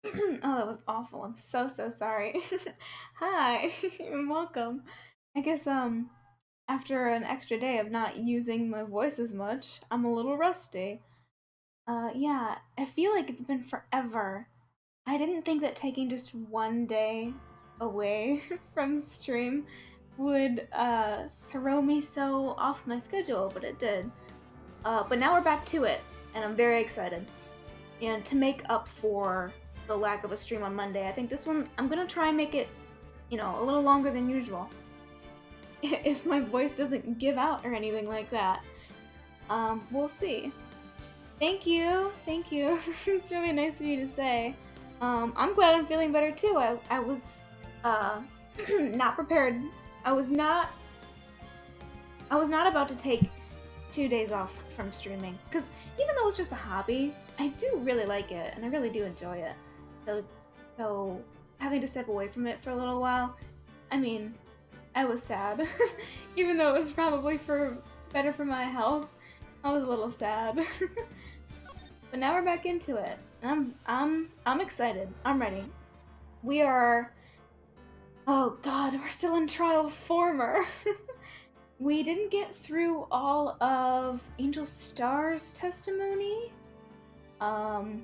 Oh, that was awful. I'm so sorry. Hi, and welcome. I guess after an extra day of not using my voice as much, I'm a little rusty. Yeah, I feel like it's been forever. I didn't think that taking just one day away from stream would throw me so off my schedule, but it did. But now we're back to it, and I'm very excited. And to make up for the lack of a stream on Monday, I think this one I'm gonna try and make it, a little longer than usual. If my voice doesn't give out or anything like that. We'll see. Thank you, thank you. It's really nice of you to say. I'm glad I'm feeling better too. I was not prepared. I was not I was not about to take 2 days off from streaming because even though it's just a hobby, I do really like it and I really do enjoy it. So, so having to step away from it for a little while, I mean, I was sad, even though it was probably for better for my health. I was a little sad, but now we're back into it. I'm excited. I'm ready. We are. Oh God, we're still in trial former. We didn't get through all of Angel Star's testimony. Um,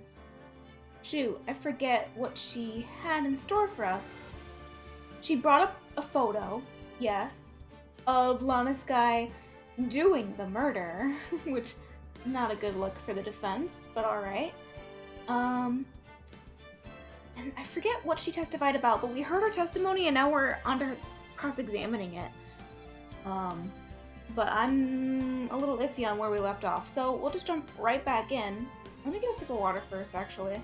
shoot, I forget what she had in store for us. She brought up a photo, yes, of Lana Sky doing the murder, which not a good look for the defense, but alright. And I forget what she testified about, but we heard her testimony and now we're on to her cross-examining it. But I'm a little iffy on where we left off, so we'll just jump right back in. Let me get a sip of water first, actually.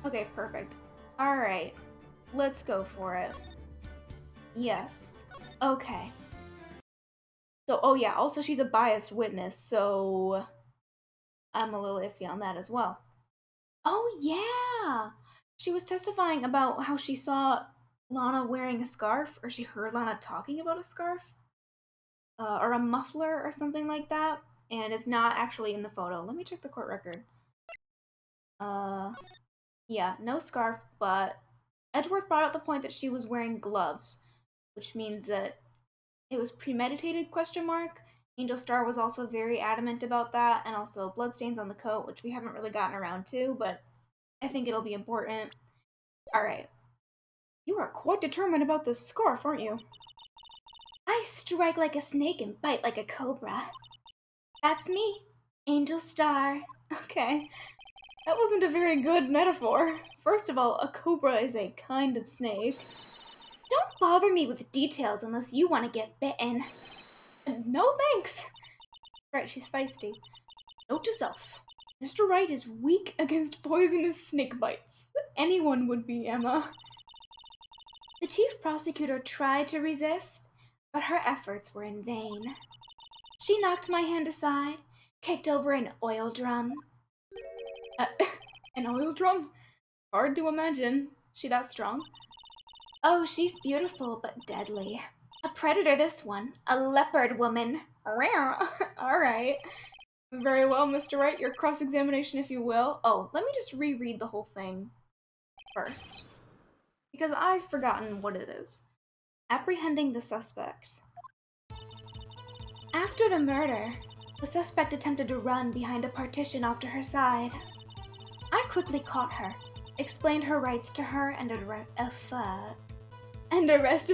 Okay, perfect. Alright, let's go for it. Yes. Okay. So, oh yeah, also she's a biased witness, so I'm a little iffy on that as well. Oh yeah! She was testifying about how she saw Lana wearing a scarf, or she heard Lana talking about a scarf, or a muffler or something like that, and it's not actually in the photo. Let me check the court record. Uh, yeah, no scarf, but Edgeworth brought up the point that she was wearing gloves, which means that it was premeditated, question mark. Angel Star was also very adamant about that, and also bloodstains on the coat, which we haven't really gotten around to, but I think it'll be important. Alright. You are quite determined about this scarf, aren't you? I strike like a snake and bite like a cobra. That's me, Angel Star. Okay. That wasn't a very good metaphor. First of all, a cobra is a kind of snake. Don't bother me with details unless you want to get bitten. No thanks. Right, she's feisty. Note to self. Mr. Wright is weak against poisonous snake bites. Anyone would be, Emma. The chief prosecutor tried to resist, but her efforts were in vain. She knocked my hand aside, kicked over an oil drum. Uh, an oil drum? Hard to imagine. She that strong? Oh, she's beautiful but deadly. A predator, this one. A leopard woman. Alright. Very well, Mr. Wright. Your cross-examination, if you will. Oh, let me just reread the whole thing first. Because I've forgotten what it is. Apprehending the suspect. After the murder, the suspect attempted to run behind a partition off to her side. I quickly caught her, explained her rights to her, and arrested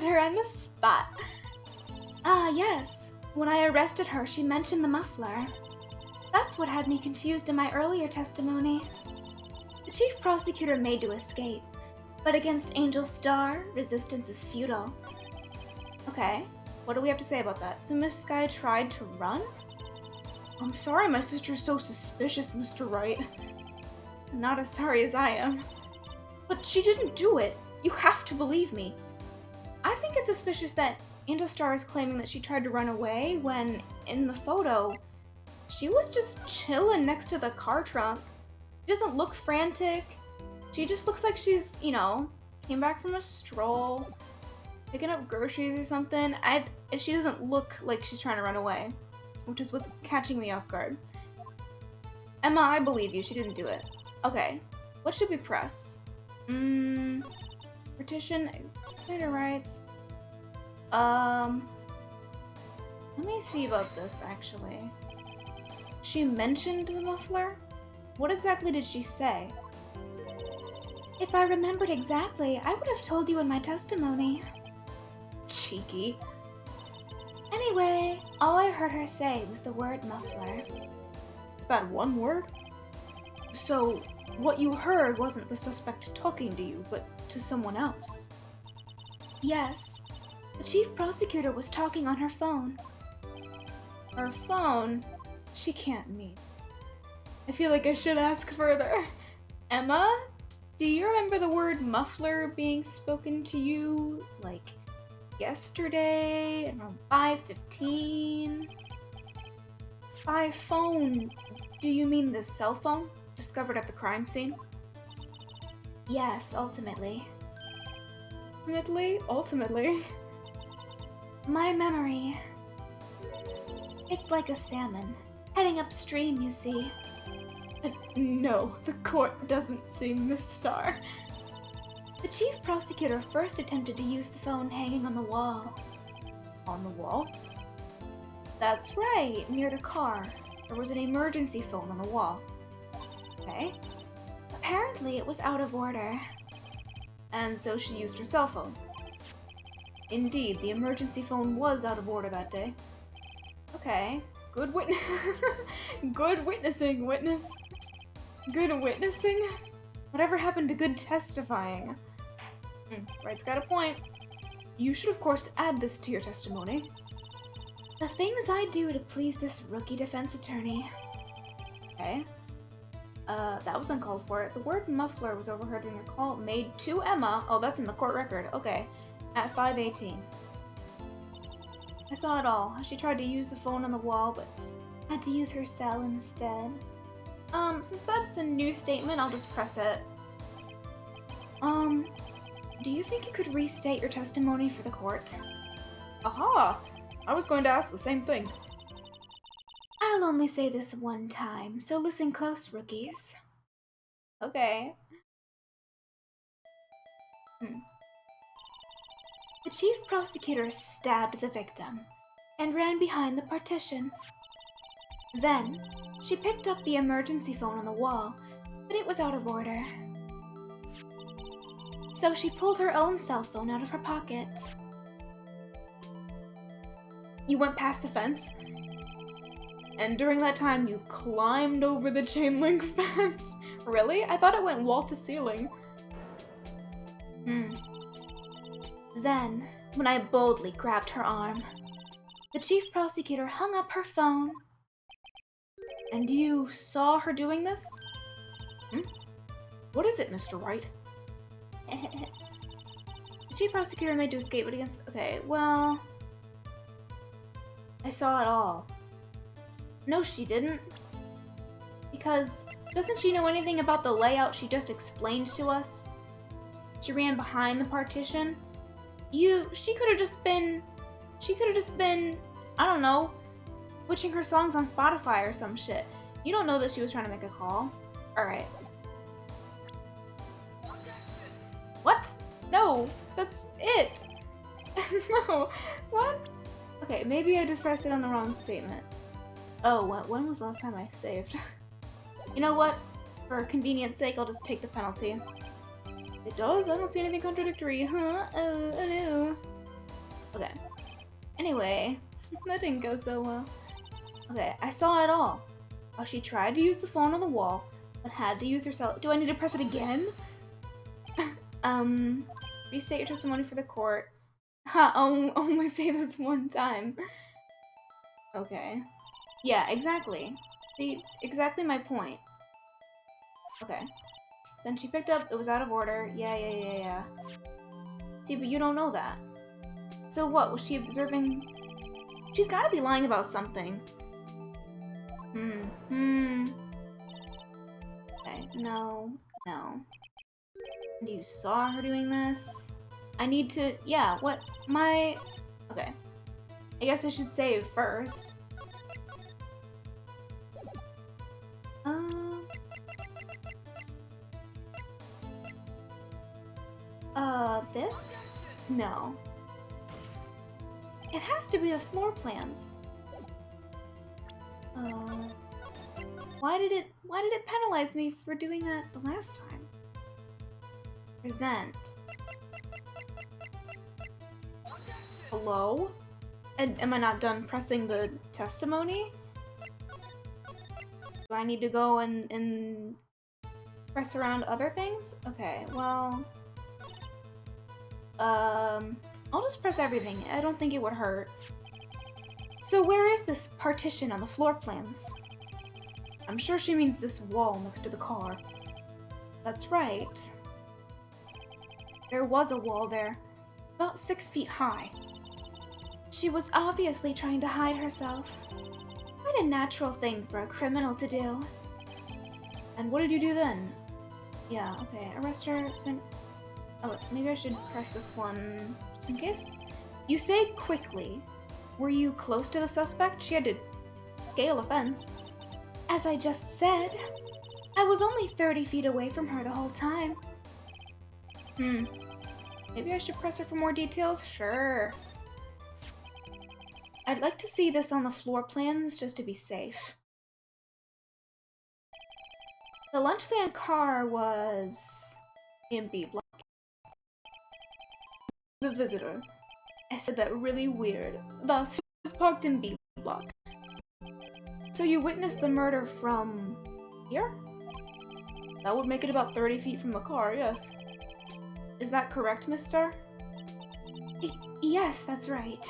her on the spot. Ah, yes. When I arrested her, she mentioned the muffler. That's what had me confused in my earlier testimony. The chief prosecutor made to escape, but against Angel Star, resistance is futile. Okay, what do we have to say about that? So Miss Sky tried to run? I'm sorry my sister's so suspicious, Mr. Wright. Not as sorry as I am. But she didn't do it. You have to believe me. I think it's suspicious that Angel Star is claiming that she tried to run away when, in the photo, she was just chilling next to the car trunk. She doesn't look frantic. She just looks like she's, came back from a stroll, picking up groceries or something. She doesn't look like she's trying to run away. which is what's catching me off guard. Emma, I believe you. She didn't do it. Okay. What should we press? Partition, data rights. Let me see about this, actually. She mentioned the muffler? What exactly did she say? If I remembered exactly, I would have told you in my testimony. Cheeky. Anyway, all I heard her say was the word muffler. Is that one word? So, what you heard wasn't the suspect talking to you, but to someone else? Yes. The chief prosecutor was talking on her phone. Her phone? She can't mean. I feel like I should ask further. Emma? Do you remember the word muffler being spoken to you, like, yesterday, around 5:15? By phone, do you mean the cell phone discovered at the crime scene? Yes, ultimately. Ultimately? My memory. It's like a salmon, heading upstream, you see. No, the court doesn't seem the star. The chief prosecutor first attempted to use the phone hanging on the wall. On the wall? That's right, near the car. There was an emergency phone on the wall. Okay. Apparently it was out of order. And so she used her cell phone. Indeed, the emergency phone was out of order that day. Okay. Good Good witnessing, witness. Good witnessing? Whatever happened to good testifying? Right's got a point. You should, of course, add this to your testimony. The things I do to please this rookie defense attorney. Okay. That was uncalled for. The word muffler was overheard during a call made to Emma. Oh, that's in the court record. Okay. At 5:18. I saw it all. She tried to use the phone on the wall, but had to use her cell instead. Since that's a new statement, I'll just press it. Do you think you could restate your testimony for the court? Aha! I was going to ask the same thing. I'll only say this one time, so listen close, rookies. Okay. The chief prosecutor stabbed the victim and ran behind the partition. Then, she picked up the emergency phone on the wall, but it was out of order. So she pulled her own cell phone out of her pocket. You went past the fence? And during that time, you climbed over the chain link fence? Really? I thought it went wall to ceiling. Then, when I boldly grabbed her arm, the chief prosecutor hung up her phone. And you saw her doing this? What is it, Mr. Wright? The chief prosecutor made to escape, but against... Okay, well... I saw it all. No, she didn't. Because, doesn't she know anything about the layout she just explained to us? She ran behind the partition. She could have just been, I don't know, switching her songs on Spotify or some shit. You don't know that she was trying to make a call. Alright. What? No, that's it. No, what? Okay, maybe I just pressed it on the wrong statement. Oh, when was the last time I saved? You know what? For convenience sake, I'll just take the penalty. It does? I don't see anything contradictory, huh? Oh no. Okay. Anyway, that didn't go so well. Okay, I saw it all. How she tried to use the phone on the wall, but had to use her cell. Do I need to press it again? Restate your testimony for the court. Ha, I'll only say this one time. Okay. Yeah, exactly. See, exactly my point. Okay. Then she picked up, it was out of order. Yeah. See, but you don't know that. So what, was she observing? She's gotta be lying about something. Okay, no. And you saw her doing this? I need to, yeah, what, okay. I guess I should save first. This? No. It has to be the floor plans. Oh. Why did it penalize me for doing that the last time? Present. Hello? And am I not done pressing the testimony? Do I need to go and press around other things? Okay, well... I'll just press everything. I don't think it would hurt. So where is this partition on the floor plans? I'm sure she means this wall next to the car. That's right. There was a wall there, about 6 feet high. She was obviously trying to hide herself. Quite a natural thing for a criminal to do. And what did you do then? Yeah, okay, arrest her. Oh, maybe I should press this one just in case. You say quickly. Were you close to the suspect? She had to scale a fence. As I just said, I was only 30 feet away from her the whole time. Maybe I should press her for more details? Sure. I'd like to see this on the floor plans just to be safe. The Lunchland car was in B block. The visitor. I said that really weird. Thus, she was parked in B block. So you witnessed the murder from here? That would make it about 30 feet from the car, yes. Is that correct, Miss Star? Yes, that's right.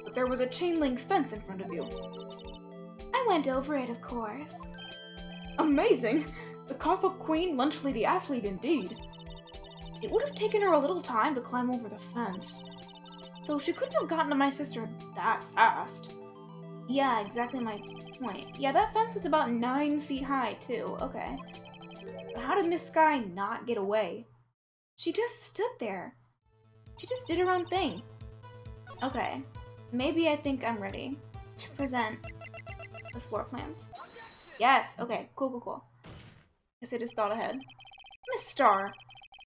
But there was a chain link fence in front of you. I went over it, of course. Amazing! The Kafka Queen Lunch Lady Athlete indeed. It would have taken her a little time to climb over the fence. So she couldn't have gotten to my sister that fast. Yeah, exactly my point. Yeah, that fence was about 9 feet high, too. Okay. But how did Miss Sky not get away? She just stood there. She just did her own thing. Okay. Maybe I think I'm ready to present the floor plans. Yes, okay, cool. Guess I just thought ahead. Miss Star,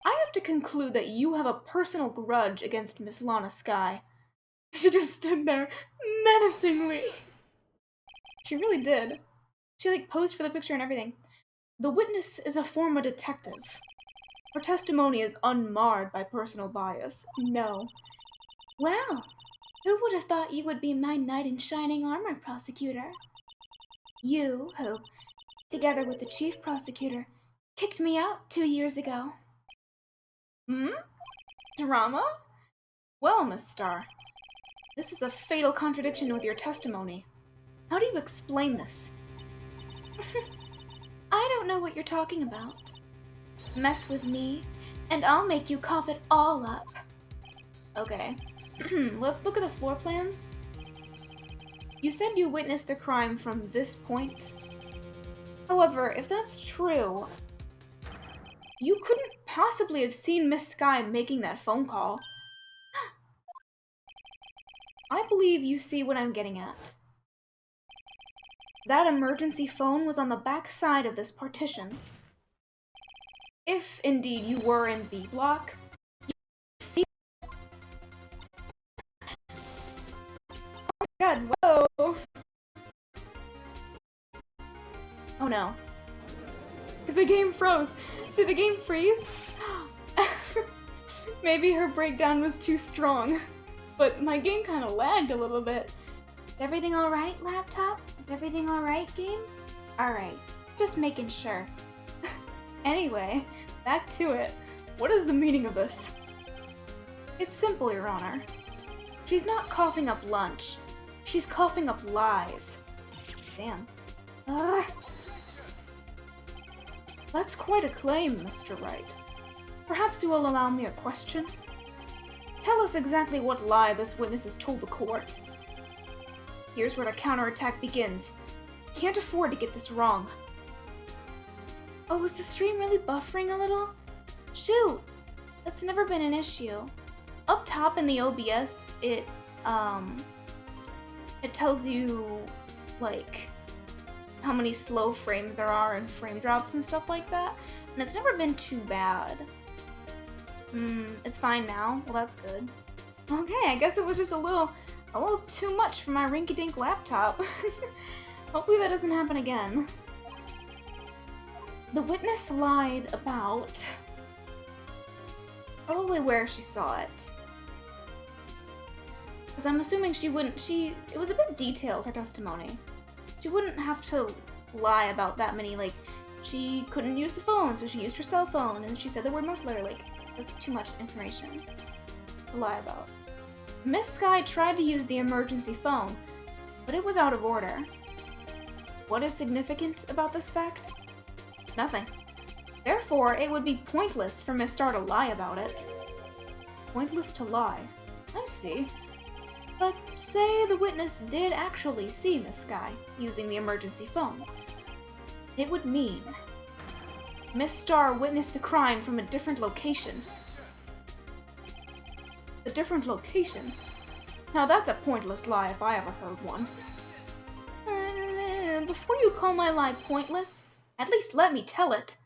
I have to conclude that you have a personal grudge against Miss Lana Sky. She just stood there menacingly. She really did. She, like, posed for the picture and everything. The witness is a former detective. Her testimony is unmarred by personal bias. No. Well, who would have thought you would be my knight in shining armor, prosecutor? You, who, together with the chief prosecutor, kicked me out 2 years ago. Drama? Well, Miss Star, this is a fatal contradiction with your testimony. How do you explain this? I don't know what you're talking about. Mess with me, and I'll make you cough it all up. Okay. Let's look at the floor plans. You said you witnessed the crime from this point. However, if that's true, you couldn't possibly have seen Miss Sky making that phone call. I believe you see what I'm getting at. That emergency phone was on the back side of this partition. If, indeed, you were in B block, you see... Oh my god, whoa! Oh no. The game froze! Did the game freeze? Maybe her breakdown was too strong. But my game kinda lagged a little bit. Is everything alright, laptop? Is everything alright, game? Alright, just making sure. Anyway, back to it. What is the meaning of this? It's simple, Your Honor. She's not coughing up lunch. She's coughing up lies. Damn. That's quite a claim, Mr. Wright. Perhaps you will allow me a question? Tell us exactly what lie this witness has told the court. Here's where the counterattack begins. Can't afford to get this wrong. Oh, was the stream really buffering a little? Shoot! That's never been an issue. Up top in the OBS, it tells you, like, how many slow frames there are and frame drops and stuff like that, and it's never been too bad. It's fine now. Well, that's good. Okay, I guess it was just a little too much for my rinky-dink laptop. Hopefully that doesn't happen again. The witness lied about probably where she saw it. Because I'm assuming it was a bit detailed, her testimony. She wouldn't have to lie about that many, like, she couldn't use the phone, so she used her cell phone, and she said the word muffler, like, that's too much information to lie about. Miss Sky tried to use the emergency phone, but it was out of order. What is significant about this fact? Nothing. Therefore, it would be pointless for Miss Star to lie about it. Pointless to lie. I see. But say the witness did actually see Miss Sky using the emergency phone. It would mean Miss Star witnessed the crime from a different location. A different location? Now that's a pointless lie if I ever heard one. Before you call my lie pointless, at least let me tell it.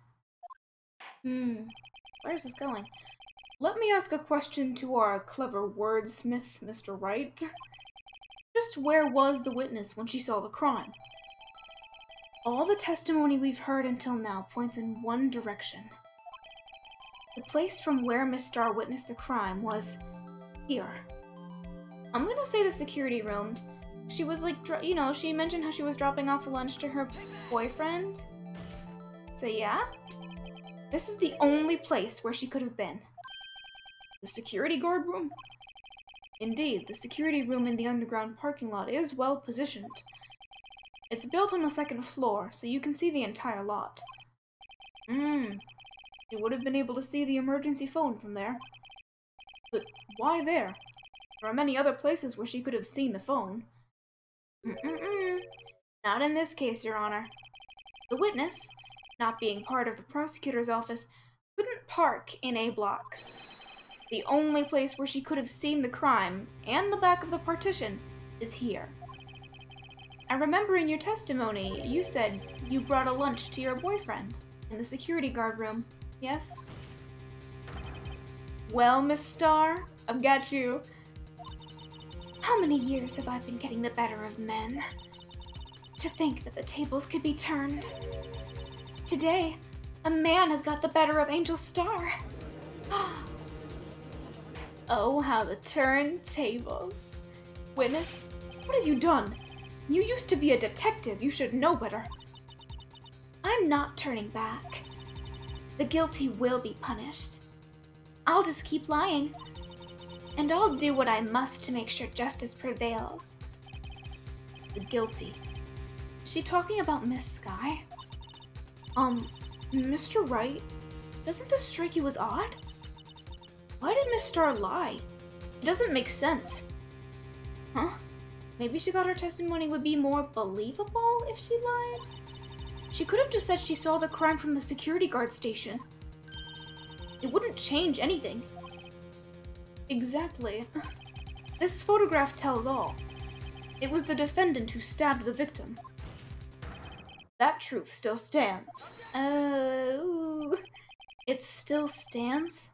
Where's this going? Let me ask a question to our clever wordsmith, Mr. Wright. Just where was the witness when she saw the crime? All the testimony we've heard until now points in one direction. The place from where Miss Star witnessed the crime was here. I'm gonna say the security room. She was like, she mentioned how she was dropping off lunch to her boyfriend. So yeah? This is the only place where she could have been. The security guard room? Indeed, the security room in the underground parking lot is well positioned. It's built on the second floor, so you can see the entire lot. You would have been able to see the emergency phone from there. But why there? There are many other places where she could have seen the phone. Not in this case, Your Honor. The witness, not being part of the prosecutor's office, couldn't park in A block. The only place where she could have seen the crime, and the back of the partition, is here. I remember in your testimony, you said you brought a lunch to your boyfriend in the security guard room, yes? Well, Miss Star, I've got you. How many years have I been getting the better of men? To think that the tables could be turned. Today, a man has got the better of Angel Star. Oh, how the turntables. Witness, what have you done? You used to be a detective. You should know better. I'm not turning back. The guilty will be punished. I'll just keep lying. And I'll do what I must to make sure justice prevails. The guilty. Is she talking about Miss Sky? Mr. Wright, doesn't this strike you as odd? Why did Miss Star lie? It doesn't make sense. Huh? Maybe she thought her testimony would be more believable if she lied? She could have just said she saw the crime from the security guard station. It wouldn't change anything. Exactly. This photograph tells all. It was the defendant who stabbed the victim. That truth still stands. It still stands?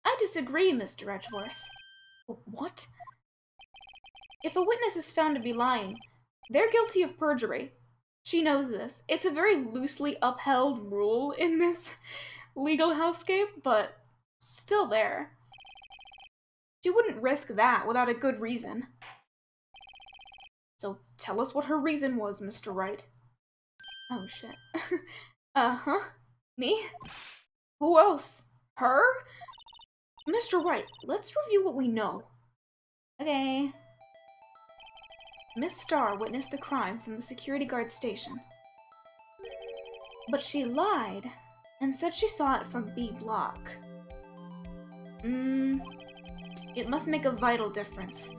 I disagree, Mr. Edgeworth. What? If a witness is found to be lying, they're guilty of perjury. She knows this. It's a very loosely upheld rule in this legal hellscape, but still there. She wouldn't risk that without a good reason. So tell us what her reason was, Mr. Wright. Oh shit. Uh-huh. Me? Who else? Her? Mr. Wright, let's review what we know. Okay. Miss Star witnessed the crime from the security guard station. But she lied and said she saw it from B block. It must make a vital difference.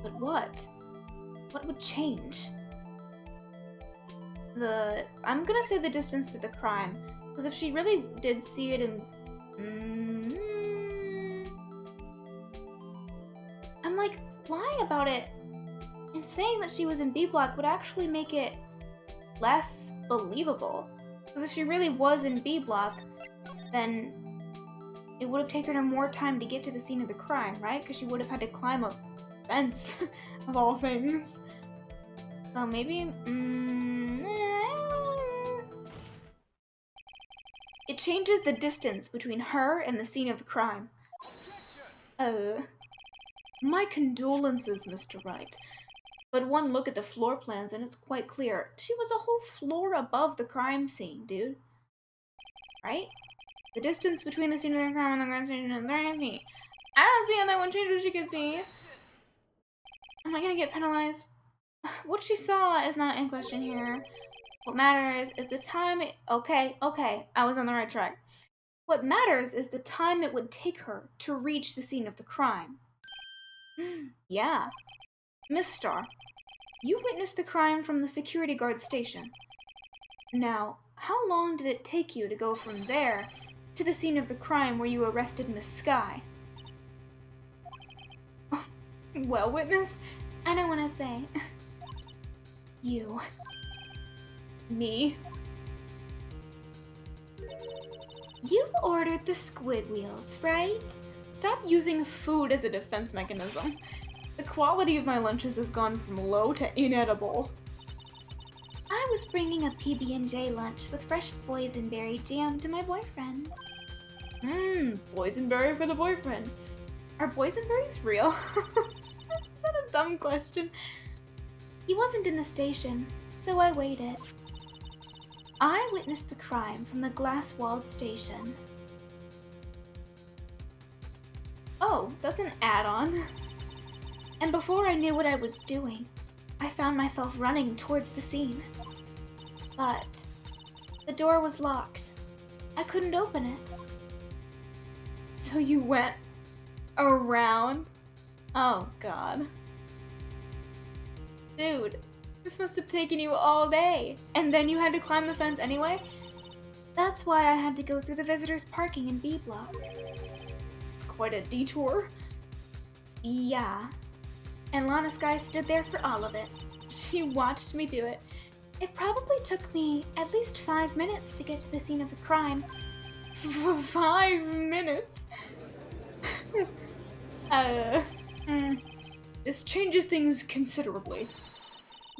But what? What would change? I'm gonna say the distance to the crime, because if she really did see it in... I'm like, lying about it and saying that she was in B block would actually make it less believable. Because if she really was in B block, then it would have taken her more time to get to the scene of the crime, right? Because she would have had to climb a fence, of all things. So maybe... It changes the distance between her and the scene of the crime. My condolences, Mr. Wright. But one look at the floor plans and it's quite clear. She was a whole floor above the crime scene, dude. Right? The distance between the scene of the crime and the crime scene is 30 feet. I don't see how that one changed what she could see. Am I gonna get penalized? What she saw is not in question here. What matters is the time it... Okay, I was on the right track. What matters is the time it would take her to reach the scene of the crime. Yeah. Miss Starr, you witnessed the crime from the security guard station. Now, how long did it take you to go from there to the scene of the crime where you arrested Miss Skye? Well, witness, I don't want to say. You. Me. You ordered the squid wheels, right? Stop using food as a defense mechanism. The quality of my lunches has gone from low to inedible. I was bringing a PB&J lunch with fresh boysenberry jam to my boyfriend. Boysenberry for the boyfriend. Are boysenberries real? Is that a dumb question? He wasn't in the station, so I waited. I witnessed the crime from the glass-walled station. Oh, that's an add-on. And before I knew what I was doing, I found myself running towards the scene. But the door was locked. I couldn't open it. So you went around? Oh, God. Dude, this must have taken you all day. And then you had to climb the fence anyway? That's why I had to go through the visitors' parking in B block. It's quite a detour. Yeah. And Lana Skye stood there for all of it. She watched me do it. It probably took me at least 5 minutes to get to the scene of the crime. 5 minutes? This changes things considerably.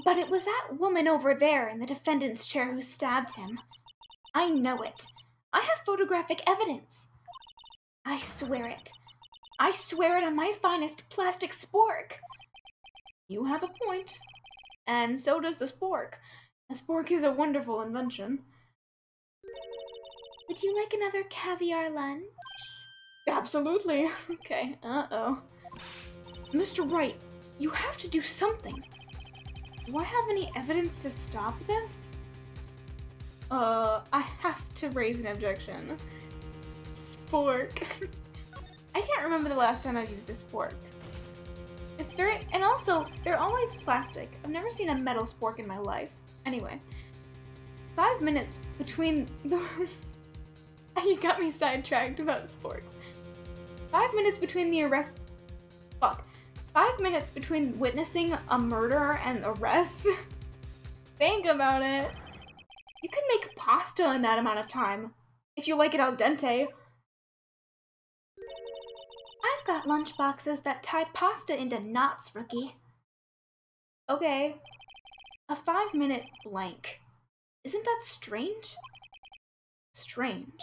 But it was that woman over there in the defendant's chair who stabbed him. I know it. I have photographic evidence. I swear it. I swear it on my finest plastic spork. You have a point. And so does the spork. A spork is a wonderful invention. Would you like another caviar lunch? Absolutely. Okay, uh-oh. Mr. Wright, you have to do something. Do I have any evidence to stop this? I have to raise an objection. Spork. I can't remember the last time I've used a spork. It's very, and also, they're always plastic. I've never seen a metal spork in my life. Anyway, 5 minutes between the... You got me sidetracked about sporks. 5 minutes between the arrest... Fuck. 5 minutes between witnessing a murder and arrest? Think about it. You can make pasta in that amount of time. If you like it al dente. I've got lunch boxes that tie pasta into knots, rookie. Okay. A 5-minute blank. Isn't that strange? Strange.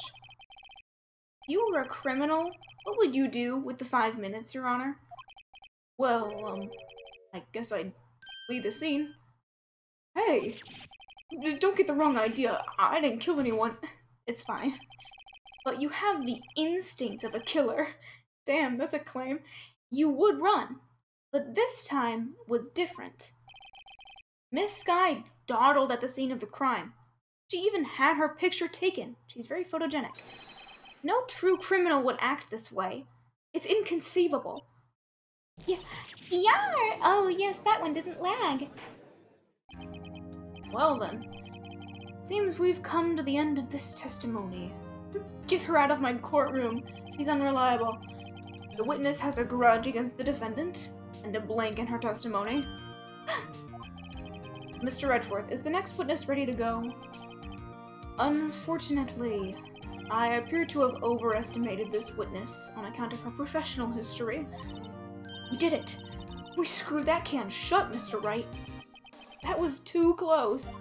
If you were a criminal, what would you do with the 5 minutes, Your Honor? Well, I guess I'd flee the scene. Hey! Don't get the wrong idea. I didn't kill anyone. It's fine. But you have the instinct of a killer. Damn, that's a claim. You would run. But this time was different. Miss Skye dawdled at the scene of the crime. She even had her picture taken. She's very photogenic. No true criminal would act this way. It's inconceivable. Yeah. Oh, yes, that one didn't lag. Well then. Seems we've come to the end of this testimony. Get her out of my courtroom. She's unreliable. The witness has a grudge against the defendant, and a blank in her testimony. Mr. Edgeworth, is the next witness ready to go? Unfortunately, I appear to have overestimated this witness on account of her professional history. We did it! We screwed that can shut, Mr. Wright. That was too close.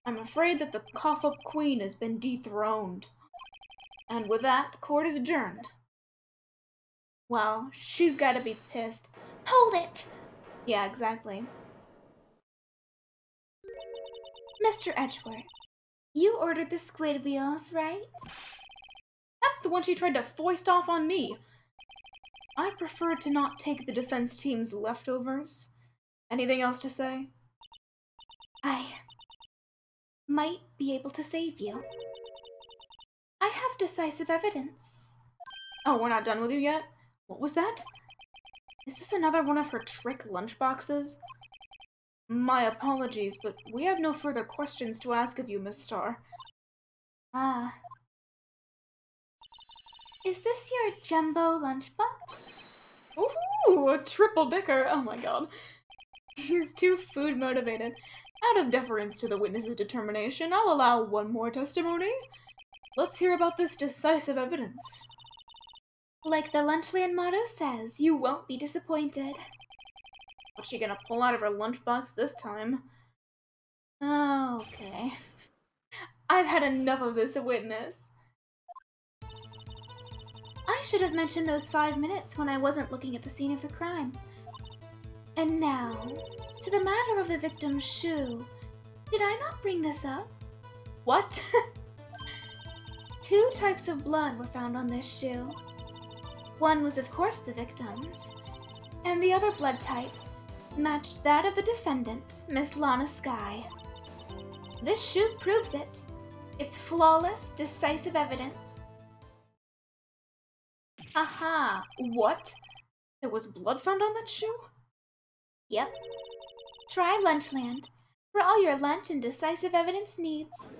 I'm afraid that the cough-up queen has been dethroned. And with that, court is adjourned. Wow, she's gotta be pissed. Hold it! Yeah, exactly. Mr. Edgeworth, you ordered the squid wheels, right? That's the one she tried to foist off on me. I prefer to not take the defense team's leftovers. Anything else to say? I might be able to save you. I have decisive evidence. Oh, we're not done with you yet? What was that? Is this another one of her trick lunchboxes? My apologies, but we have no further questions to ask of you, Miss Starr. Ah. Is this your jumbo lunchbox? Ooh, a triple dicker! Oh my god. He's too food motivated. Out of deference to the witness's determination, I'll allow one more testimony. Let's hear about this decisive evidence. Like the Lunchland motto says, you won't be disappointed. What's she gonna pull out of her lunchbox this time? Okay. I've had enough of this witness. I should have mentioned those 5 minutes when I wasn't looking at the scene of the crime. And now, to the matter of the victim's shoe. Did I not bring this up? What? 2 types of blood were found on this shoe. One was of course the victim's, and the other blood type matched that of the defendant, Miss Lana Skye. This shoe proves it. It's flawless, decisive evidence. Aha! What? There was blood found on that shoe? Yep. Try Lunchland for all your lunch and decisive evidence needs.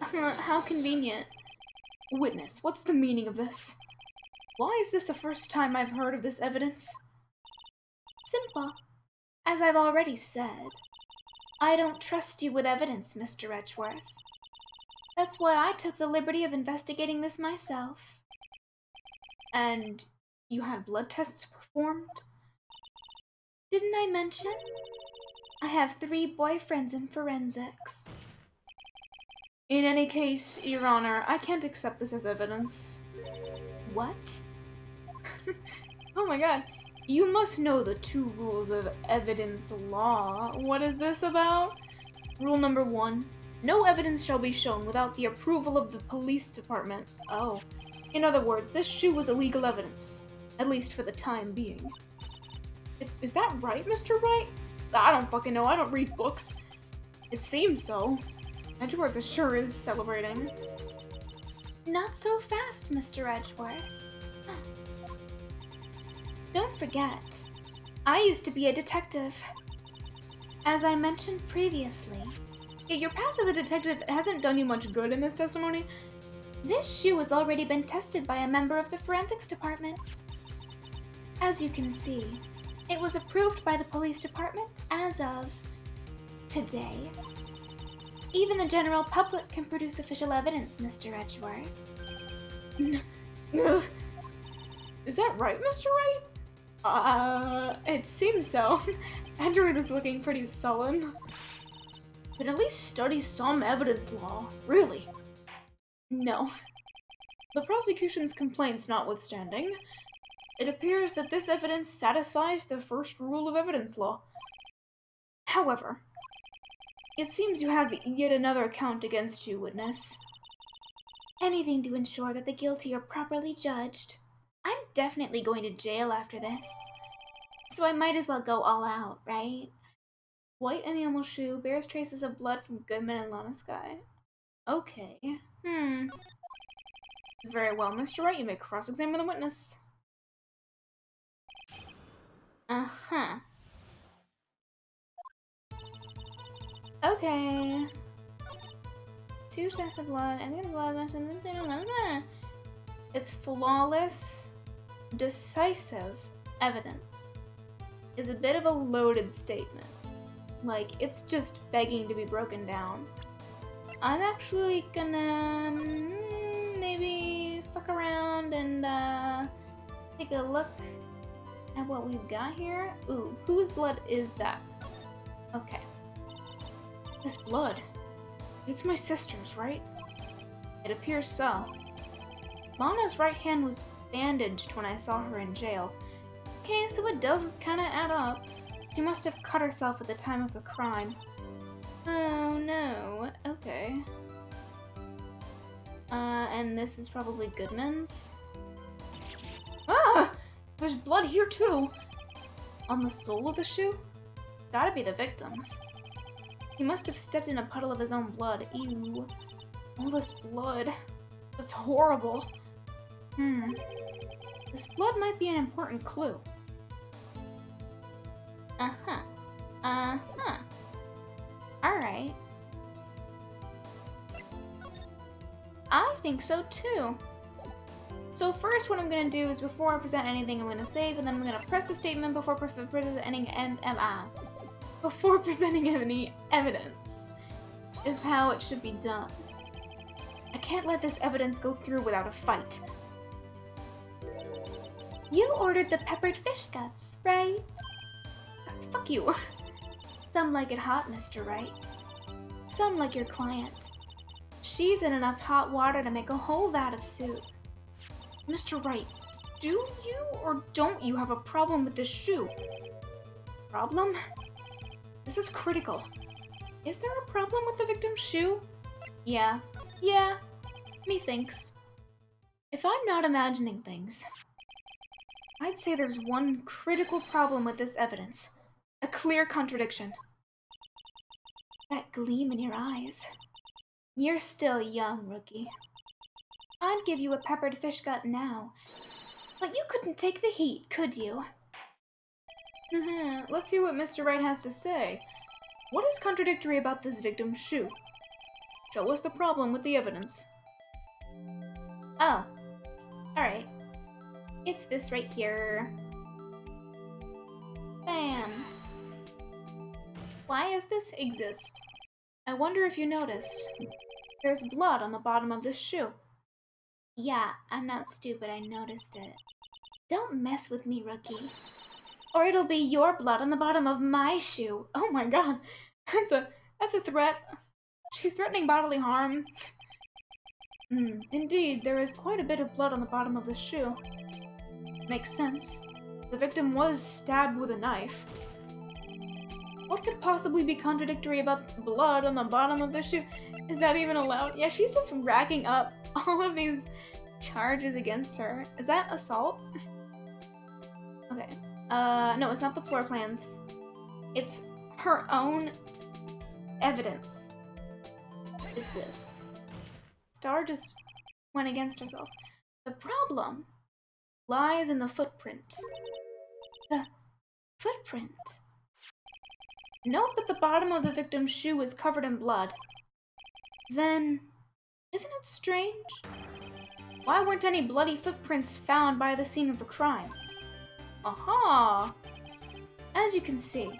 How convenient. Witness, what's the meaning of this? Why is this the first time I've heard of this evidence? Simple. As I've already said, I don't trust you with evidence, Mr. Edgeworth. That's why I took the liberty of investigating this myself. And you had blood tests performed? Didn't I mention? I have 3 boyfriends in forensics. In any case, Your Honor, I can't accept this as evidence. What? Oh my god. You must know the 2 rules of evidence law. What is this about? Rule number 1. No evidence shall be shown without the approval of the police department. Oh. In other words, this shoe was illegal evidence. At least for the time being. Is that right, Mr. Wright? I don't fucking know. I don't read books. It seems so. Edgeworth sure is celebrating. Not so fast, Mr. Edgeworth. Don't forget, I used to be a detective. As I mentioned previously. Yeah, your past as a detective hasn't done you much good in this testimony. This shoe has already been tested by a member of the forensics department. As you can see, it was approved by the police department as of today. Even the general public can produce official evidence, Mr. Edgeworth. Is that right, Mr. Wright? It seems so. Edgeworth is looking pretty sullen. But at least study some evidence law. Really? No. The prosecution's complaints notwithstanding, it appears that this evidence satisfies the first rule of evidence law. However, it seems you have yet another count against you, witness. Anything to ensure that the guilty are properly judged. I'm definitely going to jail after this. So I might as well go all out, right? White enamel shoe bears traces of blood from Goodman and Lana Skye. Okay. Very well, Mr. Wright, you may cross-examine the witness. Uh-huh. Okay. 2 types of blood, and the blood mentioned. It's flawless, decisive evidence. Is a bit of a loaded statement. Like, it's just begging to be broken down. I'm actually gonna maybe fuck around and take a look at what we've got here. Ooh, whose blood is that? Okay. This blood. It's my sister's, right? It appears so. Lana's right hand was bandaged when I saw her in jail. Okay, so it does kind of add up. She must have cut herself at the time of the crime. Oh no. Okay. And this is probably Goodman's. Ah! There's blood here too! On the sole of the shoe? Gotta be the victim's. He must have stepped in a puddle of his own blood. Ew. All this blood. That's horrible. This blood might be an important clue. Uh-huh. Uh-huh. Alright. I think so too. So first what I'm gonna do is before I present anything, I'm gonna save, and then I'm gonna press the statement before presenting any evidence. Is how it should be done. I can't let this evidence go through without a fight. You ordered the peppered fish guts, right? Fuck you. Some like it hot, Mr. Wright. Some like your client. She's in enough hot water to make a whole vat of soup. Mr. Wright, do you or don't you have a problem with this shoe? Problem? This is critical. Is there a problem with the victim's shoe? Yeah, methinks. If I'm not imagining things, I'd say there's one critical problem with this evidence. A clear contradiction. That gleam in your eyes. You're still young, rookie. I'd give you a peppered fish gut now, but you couldn't take the heat, could you? Let's see what Mr. Wright has to say. What is contradictory about this victim's shoe? Show us the problem with the evidence. Oh. Alright. It's this right here. Bam. Why does this exist? I wonder if you noticed. There's blood on the bottom of this shoe. Yeah, I'm not stupid, I noticed it. Don't mess with me, rookie. Or it'll be your blood on the bottom of my shoe. Oh my god. That's a threat. She's threatening bodily harm. Indeed, there is quite a bit of blood on the bottom of the shoe. Makes sense. The victim was stabbed with a knife. What could possibly be contradictory about blood on the bottom of the shoe? Is that even allowed? Yeah, she's just racking up all of these charges against her. Is that assault? Okay. No, it's not the floor plans. It's her own evidence. It's this. Star just went against herself. The problem lies in the footprint. The footprint. Note that the bottom of the victim's shoe is covered in blood. Then, isn't it strange? Why weren't any bloody footprints found by the scene of the crime? Aha! As you can see,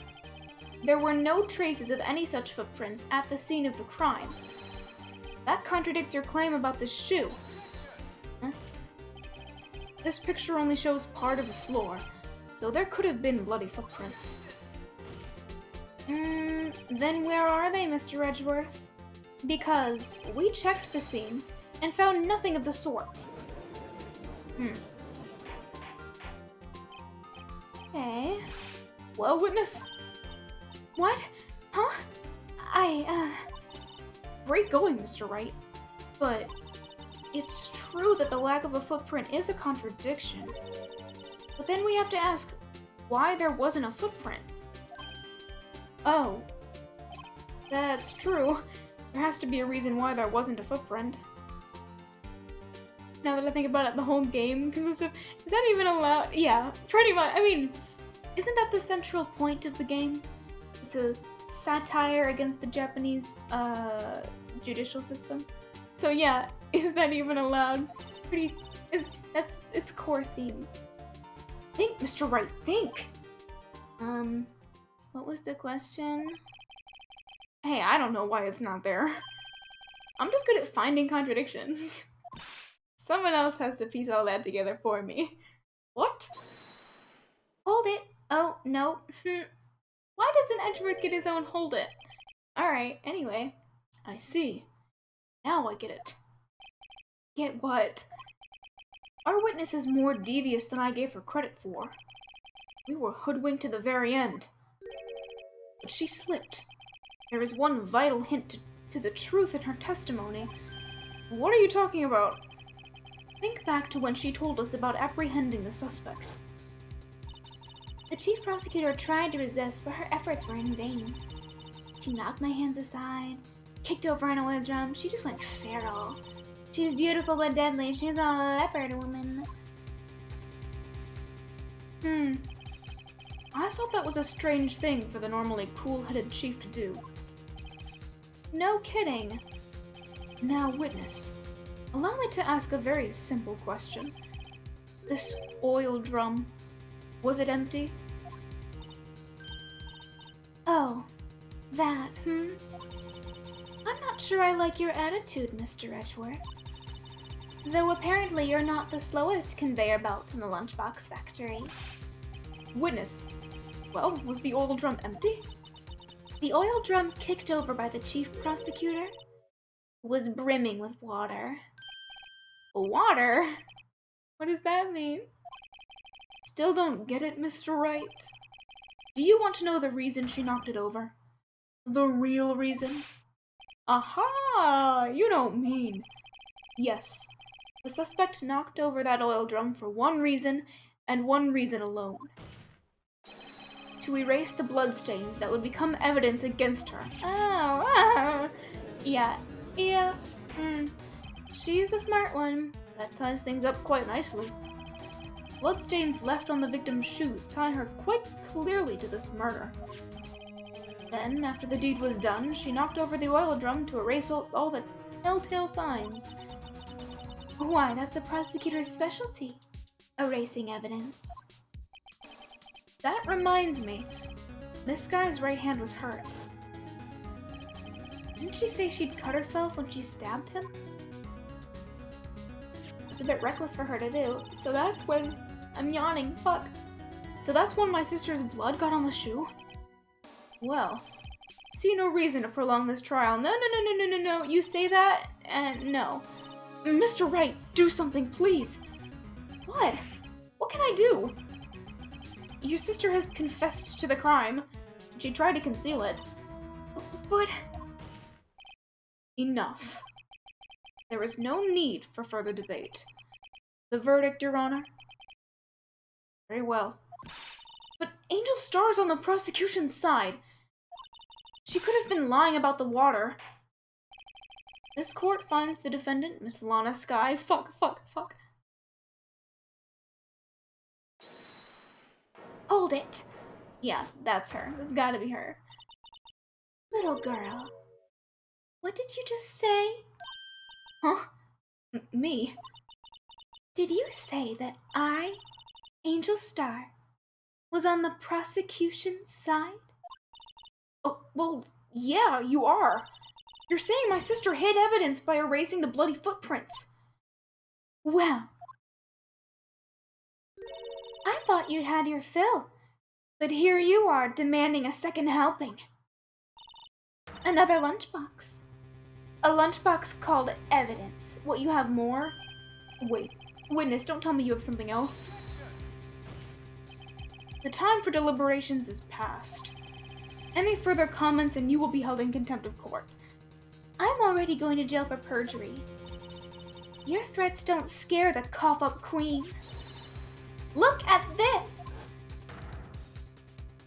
there were no traces of any such footprints at the scene of the crime. That contradicts your claim about the shoe. Huh? This picture only shows part of the floor, so there could have been bloody footprints. Then where are they, Mr. Edgeworth? Because we checked the scene and found nothing of the sort. Okay. Well, witness? What? Huh? Great going, Mr. Wright. But it's true that the lack of a footprint is a contradiction. But then we have to ask why there wasn't a footprint. Oh. That's true. There has to be a reason why there wasn't a footprint. Now that I think about it, the whole game consists of... Is that even allowed? Yeah, pretty much. I mean, isn't that the central point of the game? It's a satire against the Japanese, judicial system. So yeah, is that even allowed? That's its core theme. Think, Mr. Wright, think! What was the question? Hey, I don't know why it's not there. I'm just good at finding contradictions. Someone else has to piece all that together for me. What? Hold it. Oh, no. Why doesn't Edgeworth get his own hold it? Alright, anyway. I see. Now I get it. Get what? Our witness is more devious than I gave her credit for. We were hoodwinked to the very end. But she slipped. There is one vital hint to the truth in her testimony. What are you talking about? Think back to when she told us about apprehending the suspect. The chief prosecutor tried to resist, but her efforts were in vain. She knocked my hands aside, kicked over an oil drum. She just went feral. She's beautiful but deadly. She's a leopard woman. I thought that was a strange thing for the normally cool-headed chief to do. No kidding. Now, witness, allow me to ask a very simple question. This oil drum, was it empty? Oh, that, I'm not sure I like your attitude, Mr. Edgeworth. Though apparently you're not the slowest conveyor belt in the lunchbox factory. Witness, well, was the oil drum empty? The oil drum kicked over by the chief prosecutor was brimming with water. Water? What does that mean? Still don't get it, Mr. Wright. Do you want to know the reason she knocked it over? The real reason? Aha! You don't mean... Yes. The suspect knocked over that oil drum for one reason, and one reason alone. To erase the bloodstains that would become evidence against her. Oh, yeah. She's a smart one. That ties things up quite nicely. Bloodstains left on the victim's shoes tie her quite clearly to this murder. Then, after the deed was done, she knocked over the oil drum to erase all the telltale signs. Why, that's a prosecutor's specialty. Erasing evidence. That reminds me. Miss Guy's right hand was hurt. Didn't she say she'd cut herself when she stabbed him? It's a bit reckless for her to do. So that's when... I'm yawning, fuck. So that's when my sister's blood got on the shoe? Well, see no reason to prolong this trial. No. You say that, and no. Mr. Wright, do something, please. What? What can I do? Your sister has confessed to the crime. She tried to conceal it. But... Enough. There is no need for further debate. The verdict, Your Honor? Very well. But Angel Star's on the prosecution's side. She could have been lying about the water. This court finds the defendant, Miss Lana Skye. Fuck. Hold it. Yeah, that's her. That's gotta be her. Little girl. What did you just say? Huh? Me? Did you say that I, Angel Star, was on the prosecution's side? Oh, well, yeah, you are. You're saying my sister hid evidence by erasing the bloody footprints. Well, I thought you'd had your fill, but here you are demanding a second helping. Another lunchbox. A lunchbox called evidence. What, you have more? Wait, witness, don't tell me you have something else. The time for deliberations is past. Any further comments and you will be held in contempt of court. I'm already going to jail for perjury. Your threats don't scare the cough-up queen. Look at this!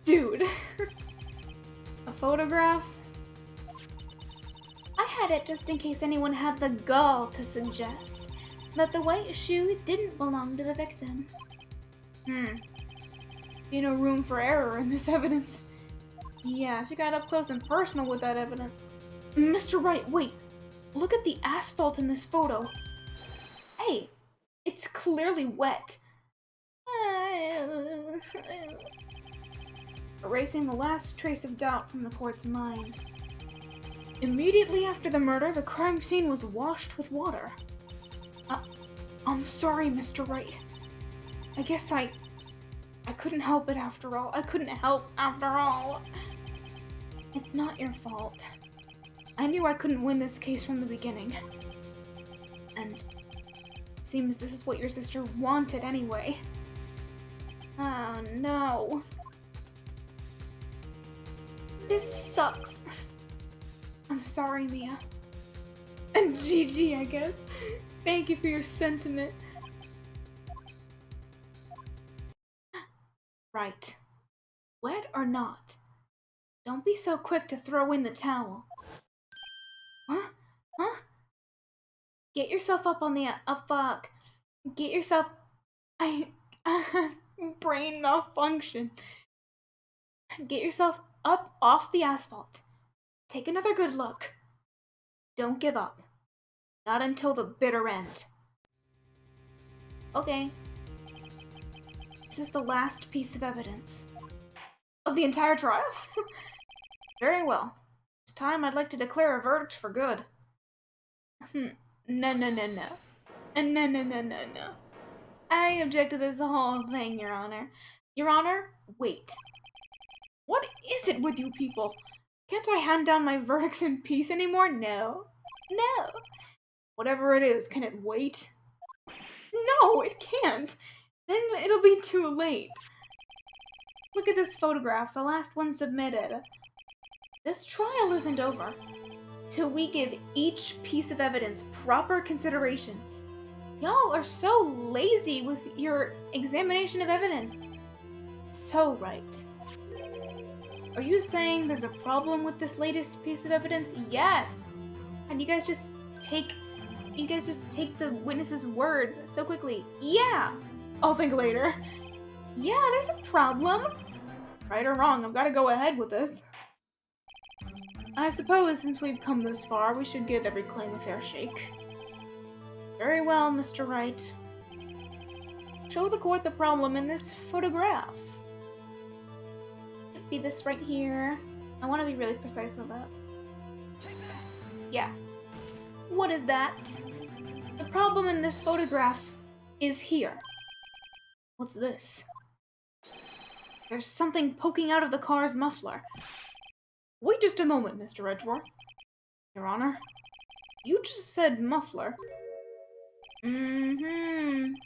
Dude. A photograph? I had it just in case anyone had the gall to suggest that the white shoe didn't belong to the victim. See no room for error in this evidence. Yeah, she got up close and personal with that evidence. Mr. Wright, wait. Look at the asphalt in this photo. Hey, it's clearly wet. Erasing the last trace of doubt from the court's mind. Immediately after the murder, the crime scene was washed with water. I'm sorry, Mr. Wright. I guess I couldn't help it after all. I couldn't help after all. It's not your fault. I knew I couldn't win this case from the beginning. And it seems this is what your sister wanted anyway. Oh no. This sucks. I'm sorry, Mia. And GG, I guess. Thank you for your sentiment. Right. Wet or not, don't be so quick to throw in the towel. Huh? Huh? Get yourself up on the fuck. Get yourself. Brain malfunction. Get yourself up off the asphalt. Take another good look. Don't give up. Not until the bitter end. Okay. This is the last piece of evidence. Of the entire trial? Very well. It's time I'd like to declare a verdict for good. No. No. I object to this whole thing, Your Honor. Your Honor, wait. What is it with you people? Can't I hand down my verdicts in peace anymore? No. No. Whatever it is, can it wait? No, it can't. Then it'll be too late. Look at this photograph, the last one submitted. This trial isn't over till we give each piece of evidence proper consideration. Y'all are so lazy with your examination of evidence. So right. Are you saying there's a problem with this latest piece of evidence? Yes. And you guys just take the witness's word so quickly. Yeah. I'll think later. Yeah, there's a problem. Right or wrong, I've got to go ahead with this. I suppose since we've come this far, we should give every claim a fair shake. Very well, Mr. Wright. Show the court the problem in this photograph. It'd be this right here. I want to be really precise with that. Yeah. What is that? The problem in this photograph is here. What's this? There's something poking out of the car's muffler. Wait just a moment, Mr. Edgeworth. Your Honor, you just said muffler.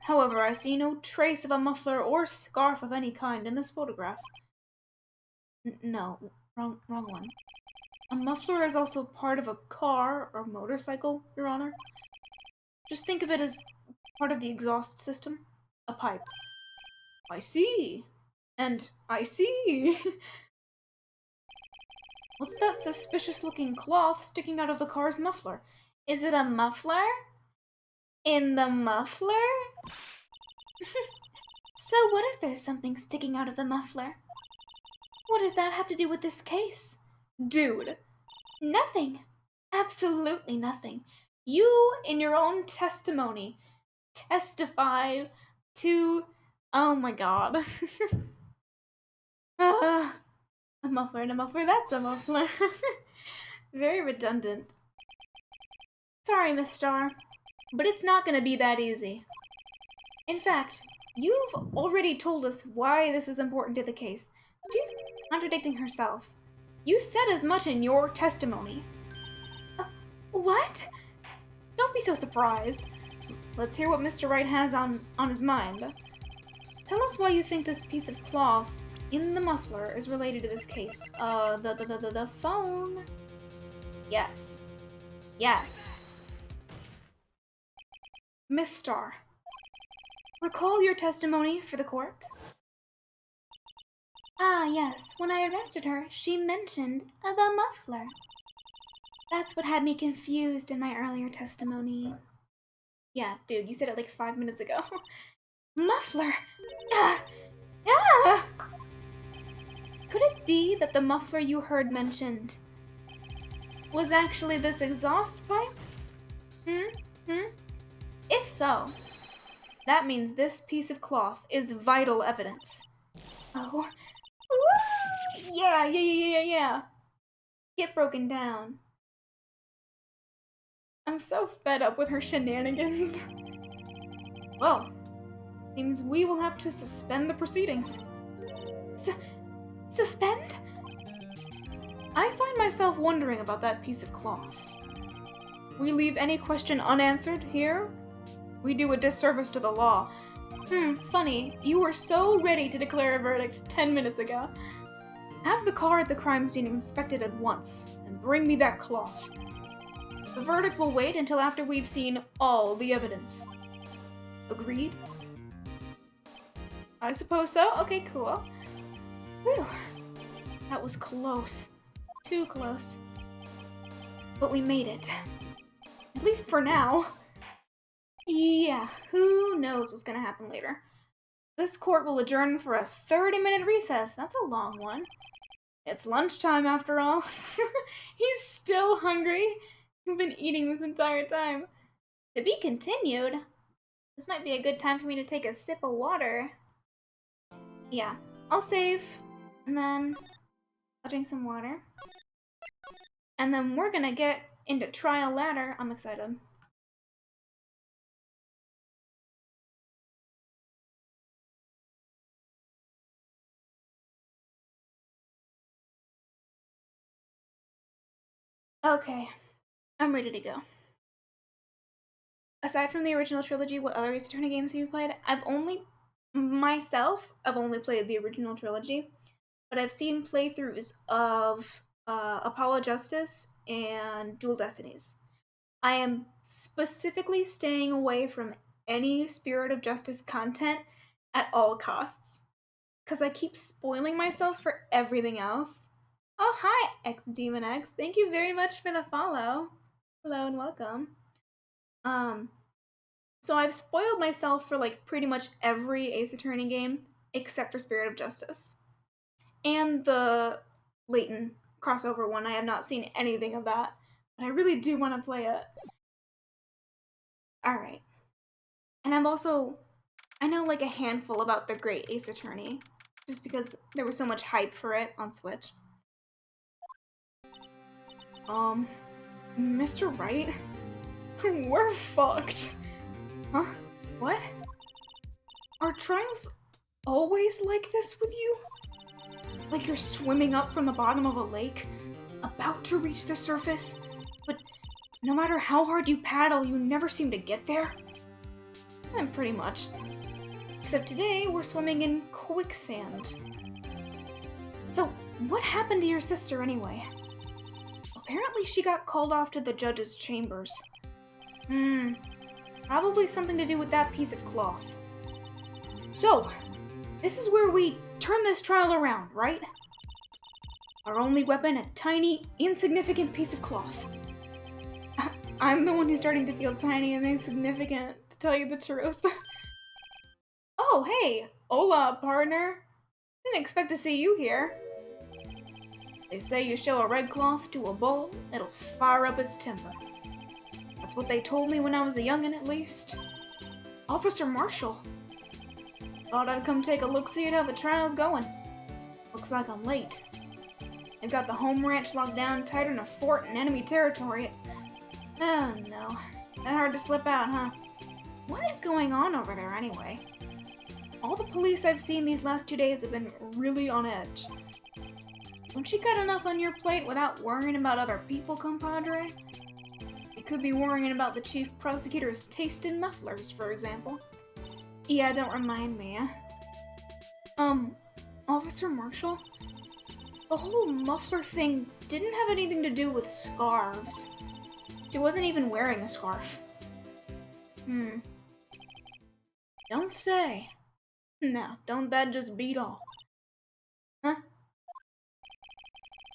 However, I see no trace of a muffler or scarf of any kind in this photograph. No, wrong one. A muffler is also part of a car or motorcycle, Your Honor. Just think of it as part of the exhaust system. A pipe. I see. And I see. What's that suspicious-looking cloth sticking out of the car's muffler? Is it a muffler? In the muffler? So what if there's something sticking out of the muffler? What does that have to do with this case? Dude. Nothing. Absolutely nothing. You, in your own testimony, testified to... Oh my god. A muffler and a muffler, that's a muffler. Very redundant. Sorry, Miss Starr, but it's not gonna be that easy. In fact, you've already told us why this is important to the case. She's contradicting herself. You said as much in your testimony. What? Don't be so surprised. Let's hear what Mr. Wright has on his mind. Tell us why you think this piece of cloth in the muffler is related to this case. The phone. Yes. Yes. Miss Starr, recall your testimony for the court. Ah, yes. When I arrested her, she mentioned the muffler. That's what had me confused in my earlier testimony. Yeah, dude, you said it like 5 minutes ago. Muffler! Could it be that the muffler you heard mentioned was actually this exhaust pipe? If so, that means this piece of cloth is vital evidence. Oh. Yeah. Get broken down. I'm so fed up with her shenanigans. Well, seems we will have to suspend the proceedings. Suspend? I find myself wondering about that piece of cloth. We leave any question unanswered here? We do a disservice to the law. Funny. You were so ready to declare a verdict 10 minutes ago. Have the car at the crime scene inspected at once, and bring me that cloth. The verdict will wait until after we've seen all the evidence. Agreed? I suppose so. Okay, cool. Whew. That was close. Too close. But we made it. At least for now. Yeah, who knows what's gonna happen later. This court will adjourn for a 30-minute recess. That's a long one. It's lunchtime after all. He's still hungry. We've been eating this entire time. To be continued. This might be a good time for me to take a sip of water. Yeah, I'll save. And then I'll drink some water. And then we're gonna get into trial ladder. I'm excited. Okay, I'm ready to go. Aside from the original trilogy, what other Ace Attorney games have you played? I've only played the original trilogy, but I've seen playthroughs of Apollo Justice and Dual Destinies. I am specifically staying away from any Spirit of Justice content at all costs, because I keep spoiling myself for everything else. Oh, hi, XDemonX. Thank you very much for the follow. Hello and welcome. So I've spoiled myself for like pretty much every Ace Attorney game except for Spirit of Justice. And the Layton crossover one, I have not seen anything of that, but I really do want to play it. Alright. And I know like a handful about the Great Ace Attorney, just because there was so much hype for it on Switch. Mr. Wright? We're fucked. Huh? What? Are trials always like this with you? Like you're swimming up from the bottom of a lake, about to reach the surface, but no matter how hard you paddle, you never seem to get there? Pretty much. Except today, we're swimming in quicksand. So, what happened to your sister anyway? Apparently she got called off to the judge's chambers. Probably something to do with that piece of cloth. So, this is where we turn this trial around, right? Our only weapon, a tiny, insignificant piece of cloth. I'm the one who's starting to feel tiny and insignificant, to tell you the truth. Oh, hey! Hola, partner! Didn't expect to see you here. They say you show a red cloth to a bull, it'll fire up its temper. That's what they told me when I was a youngin', at least. Officer Marshall. Thought I'd come take a look-see at how the trial's going. Looks like I'm late. They've got the home ranch locked down tighter than a fort in enemy territory. Oh no. That hard to slip out, huh? What is going on over there anyway? All the police I've seen these last 2 days have been really on edge. Don't you got enough on your plate without worrying about other people, compadre? You could be worrying about the chief prosecutor's taste in mufflers, for example. Yeah, don't remind me. Officer Marshall? The whole muffler thing didn't have anything to do with scarves. She wasn't even wearing a scarf. Don't say. Now, don't that just beat all? Huh?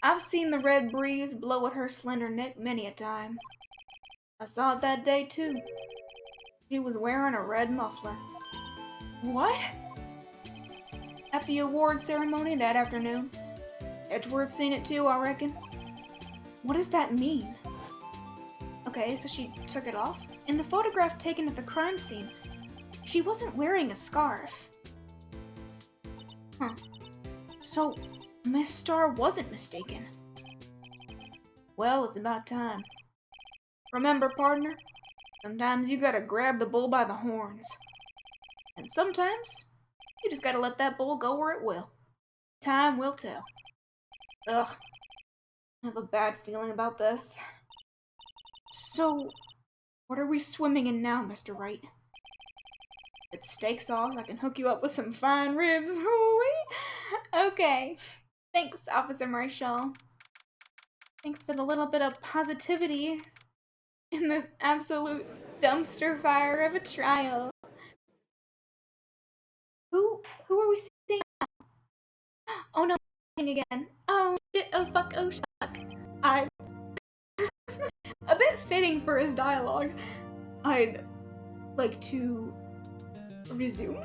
I've seen the red breeze blow at her slender neck many a time. I saw it that day, too. She was wearing a red muffler. What? At the award ceremony that afternoon. Edgeworth seen it too, I reckon. What does that mean? Okay, so she took it off. In the photograph taken at the crime scene, she wasn't wearing a scarf. Huh. So, Miss Starr wasn't mistaken. Well, it's about time. Remember, partner, sometimes you gotta grab the bull by the horns. And sometimes, you just gotta let that bull go where it will. Time will tell. Ugh, I have a bad feeling about this. So, what are we swimming in now, Mr. Wright? With steak sauce, I can hook you up with some fine ribs. Okay. Thanks, Officer Marshall. Thanks for the little bit of positivity in this absolute dumpster fire of a trial. Who are we seeing? Oh no, again. Oh shit, oh fuck, oh shuck. I a bit fitting for his dialogue. I'd like to resume.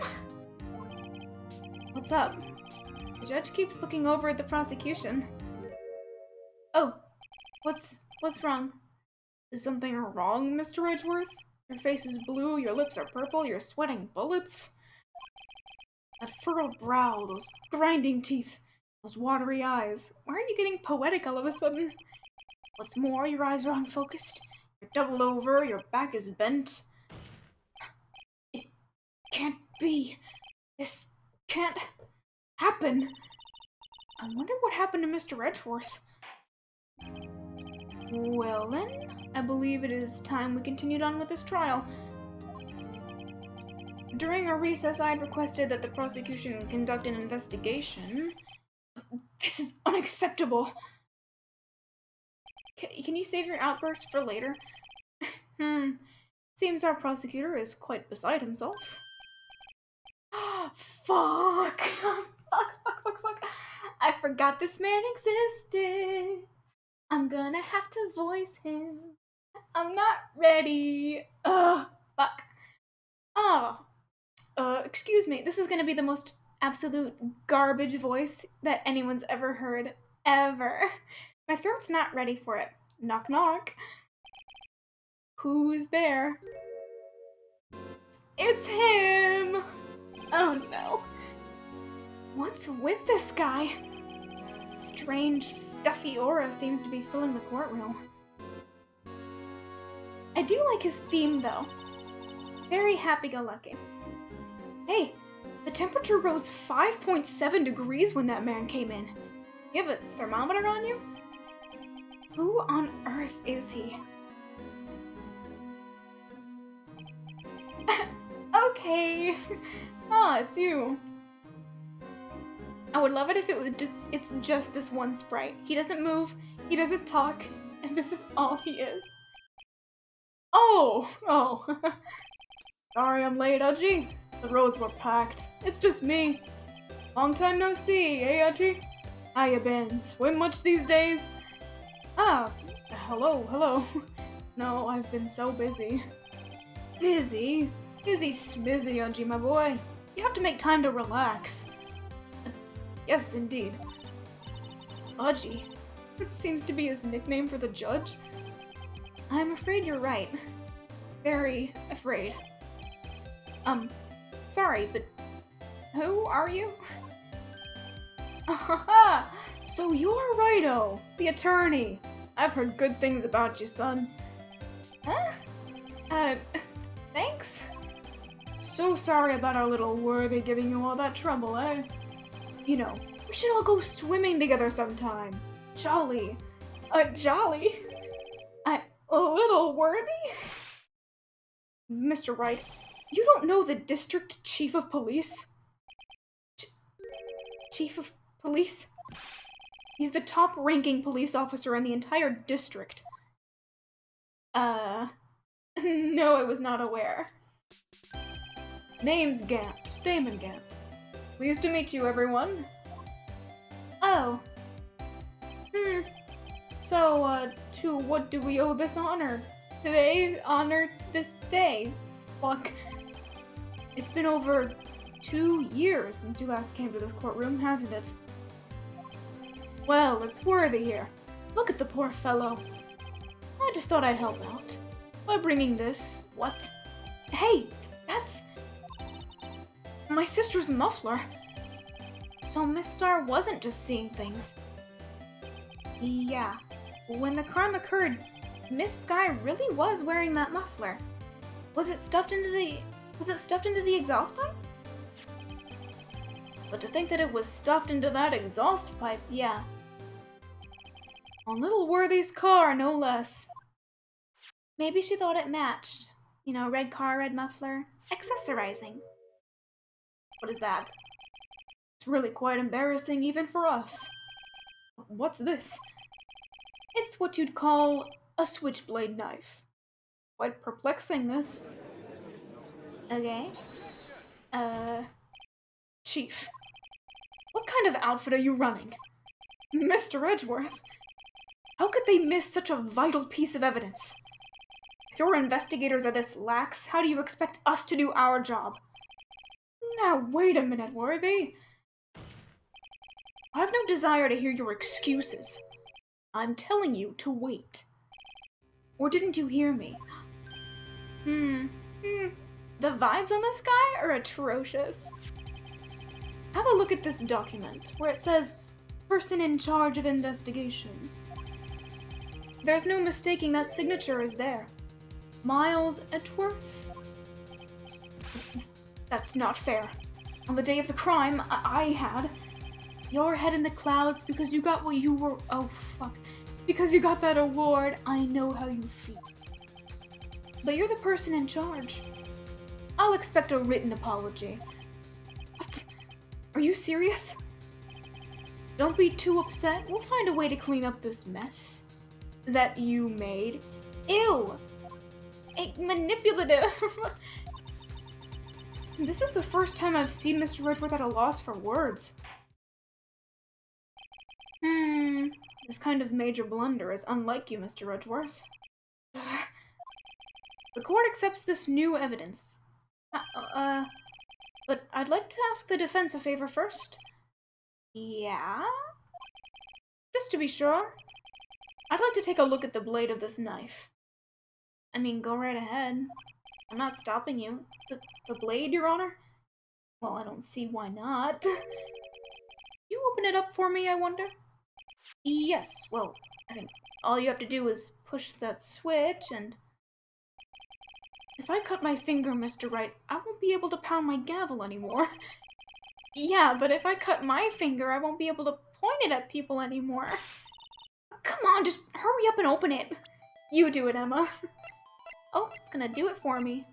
What's up? The judge keeps looking over at the prosecution. Oh, what's wrong? Is something wrong, Mr. Edgeworth? Your face is blue, your lips are purple, you're sweating bullets. That furrowed brow, those grinding teeth, those watery eyes. Why are you getting poetic all of a sudden? What's more, your eyes are unfocused. You're doubled over, your back is bent. It can't be. This can't happen. I wonder what happened to Mr. Edgeworth. Well then, I believe it is time we continued on with this trial. During our recess, I had requested that the prosecution conduct an investigation. This is unacceptable! Can you save your outburst for later? Seems our prosecutor is quite beside himself. Fuck! Fuck. I forgot this man existed. I'm gonna have to voice him. I'm not ready. Ugh, fuck. Oh. Excuse me, this is gonna be the most absolute garbage voice that anyone's ever heard. Ever. My throat's not ready for it. Knock knock. Who's there? It's him! Oh no. What's with this guy? Strange, stuffy aura seems to be filling the courtroom. I do like his theme, though. Very happy-go-lucky. Hey, the temperature rose 5.7 degrees when that man came in. You have a thermometer on you? Who on earth is he? Okay. Ah, it's you. I would love it if it was it's just this one sprite. He doesn't move, he doesn't talk, and this is all he is. Oh. Sorry I'm late, Udgy. The roads were packed. It's just me. Long time no see, eh, Udgy? How you been? Swim much these days? Ah, hello. No, I've been so busy. Busy? Busy smizzy, Udgy, my boy. You have to make time to relax. Yes, indeed. Udgy. That seems to be his nickname for the judge. I'm afraid you're right. Very afraid. Sorry, but who are you? So you're Righto, the attorney. I've heard good things about you, son. Huh? Thanks? So sorry about our little worthy giving you all that trouble, eh? You know, we should all go swimming together sometime. Jolly. Jolly? A little worthy? Mr. Wright, you don't know the district chief of police? Chief of police? He's the top-ranking police officer in the entire district. No, I was not aware. Name's Gant, Damon Gant. Pleased to meet you, everyone. Oh. So, to what do we owe this honor? Today, honor this day. Fuck. It's been over 2 years since you last came to this courtroom, hasn't it? Well, it's worthy here. Look at the poor fellow. I just thought I'd help out. By bringing this. What? Hey, that's my sister's muffler. So Miss Star wasn't just seeing things. Yeah. When the crime occurred, Miss Sky really was wearing that muffler. Was it stuffed into the exhaust pipe? But to think that it was stuffed into that exhaust pipe, yeah. On little Worthy's car, no less. Maybe she thought it matched. You know, red car, red muffler. Accessorizing. What is that? It's really quite embarrassing even for us. What's this? It's what you'd call a switchblade knife. Quite perplexing, this. Okay. Chief. What kind of outfit are you running? Mr. Edgeworth? How could they miss such a vital piece of evidence? If your investigators are this lax, how do you expect us to do our job? Now, wait a minute, Worthy. I have no desire to hear your excuses. I'm telling you to wait. Or didn't you hear me? The vibes on this guy are atrocious. Have a look at this document, where it says, person in charge of investigation. There's no mistaking that signature is there. Miles Edgeworth? That's not fair. On the day of the crime, I had your head in the clouds because you got what you were— oh, fuck. Because you got that award, I know how you feel. But you're the person in charge. I'll expect a written apology. What? Are you serious? Don't be too upset. We'll find a way to clean up this mess that you made. Ew! Manipulative! This is the first time I've seen Mr. Edgeworth at a loss for words. This kind of major blunder is unlike you, Mr. Edgeworth. The court accepts this new evidence. But I'd like to ask the defense a favor first. Yeah? Just to be sure. I'd like to take a look at the blade of this knife. I mean, go right ahead. I'm not stopping you. The blade, Your Honor? Well, I don't see why not. You open it up for me, I wonder? Yes, well, I think all you have to do is push that switch and... If I cut my finger, Mr. Wright, I won't be able to pound my gavel anymore. Yeah, but if I cut my finger, I won't be able to point it at people anymore. Come on, just hurry up and open it. You do it, Emma. Oh, it's gonna do it for me.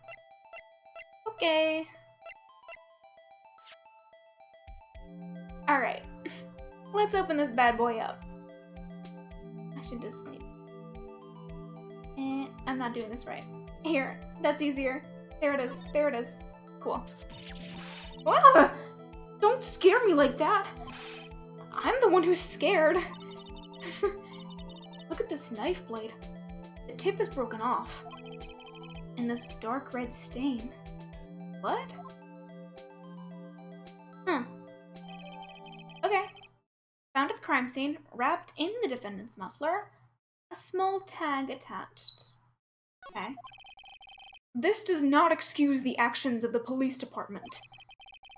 Okay. Alright. Let's open this bad boy up. I should just need... I'm not doing this right. Here, that's easier. There it is. There it is. Cool. Ah! Don't scare me like that! I'm the one who's scared. Look at this knife blade. The tip is broken off. And this dark red stain. What? Okay. Found at the crime scene, wrapped in the defendant's muffler, a small tag attached. Okay. This does not excuse the actions of the police department.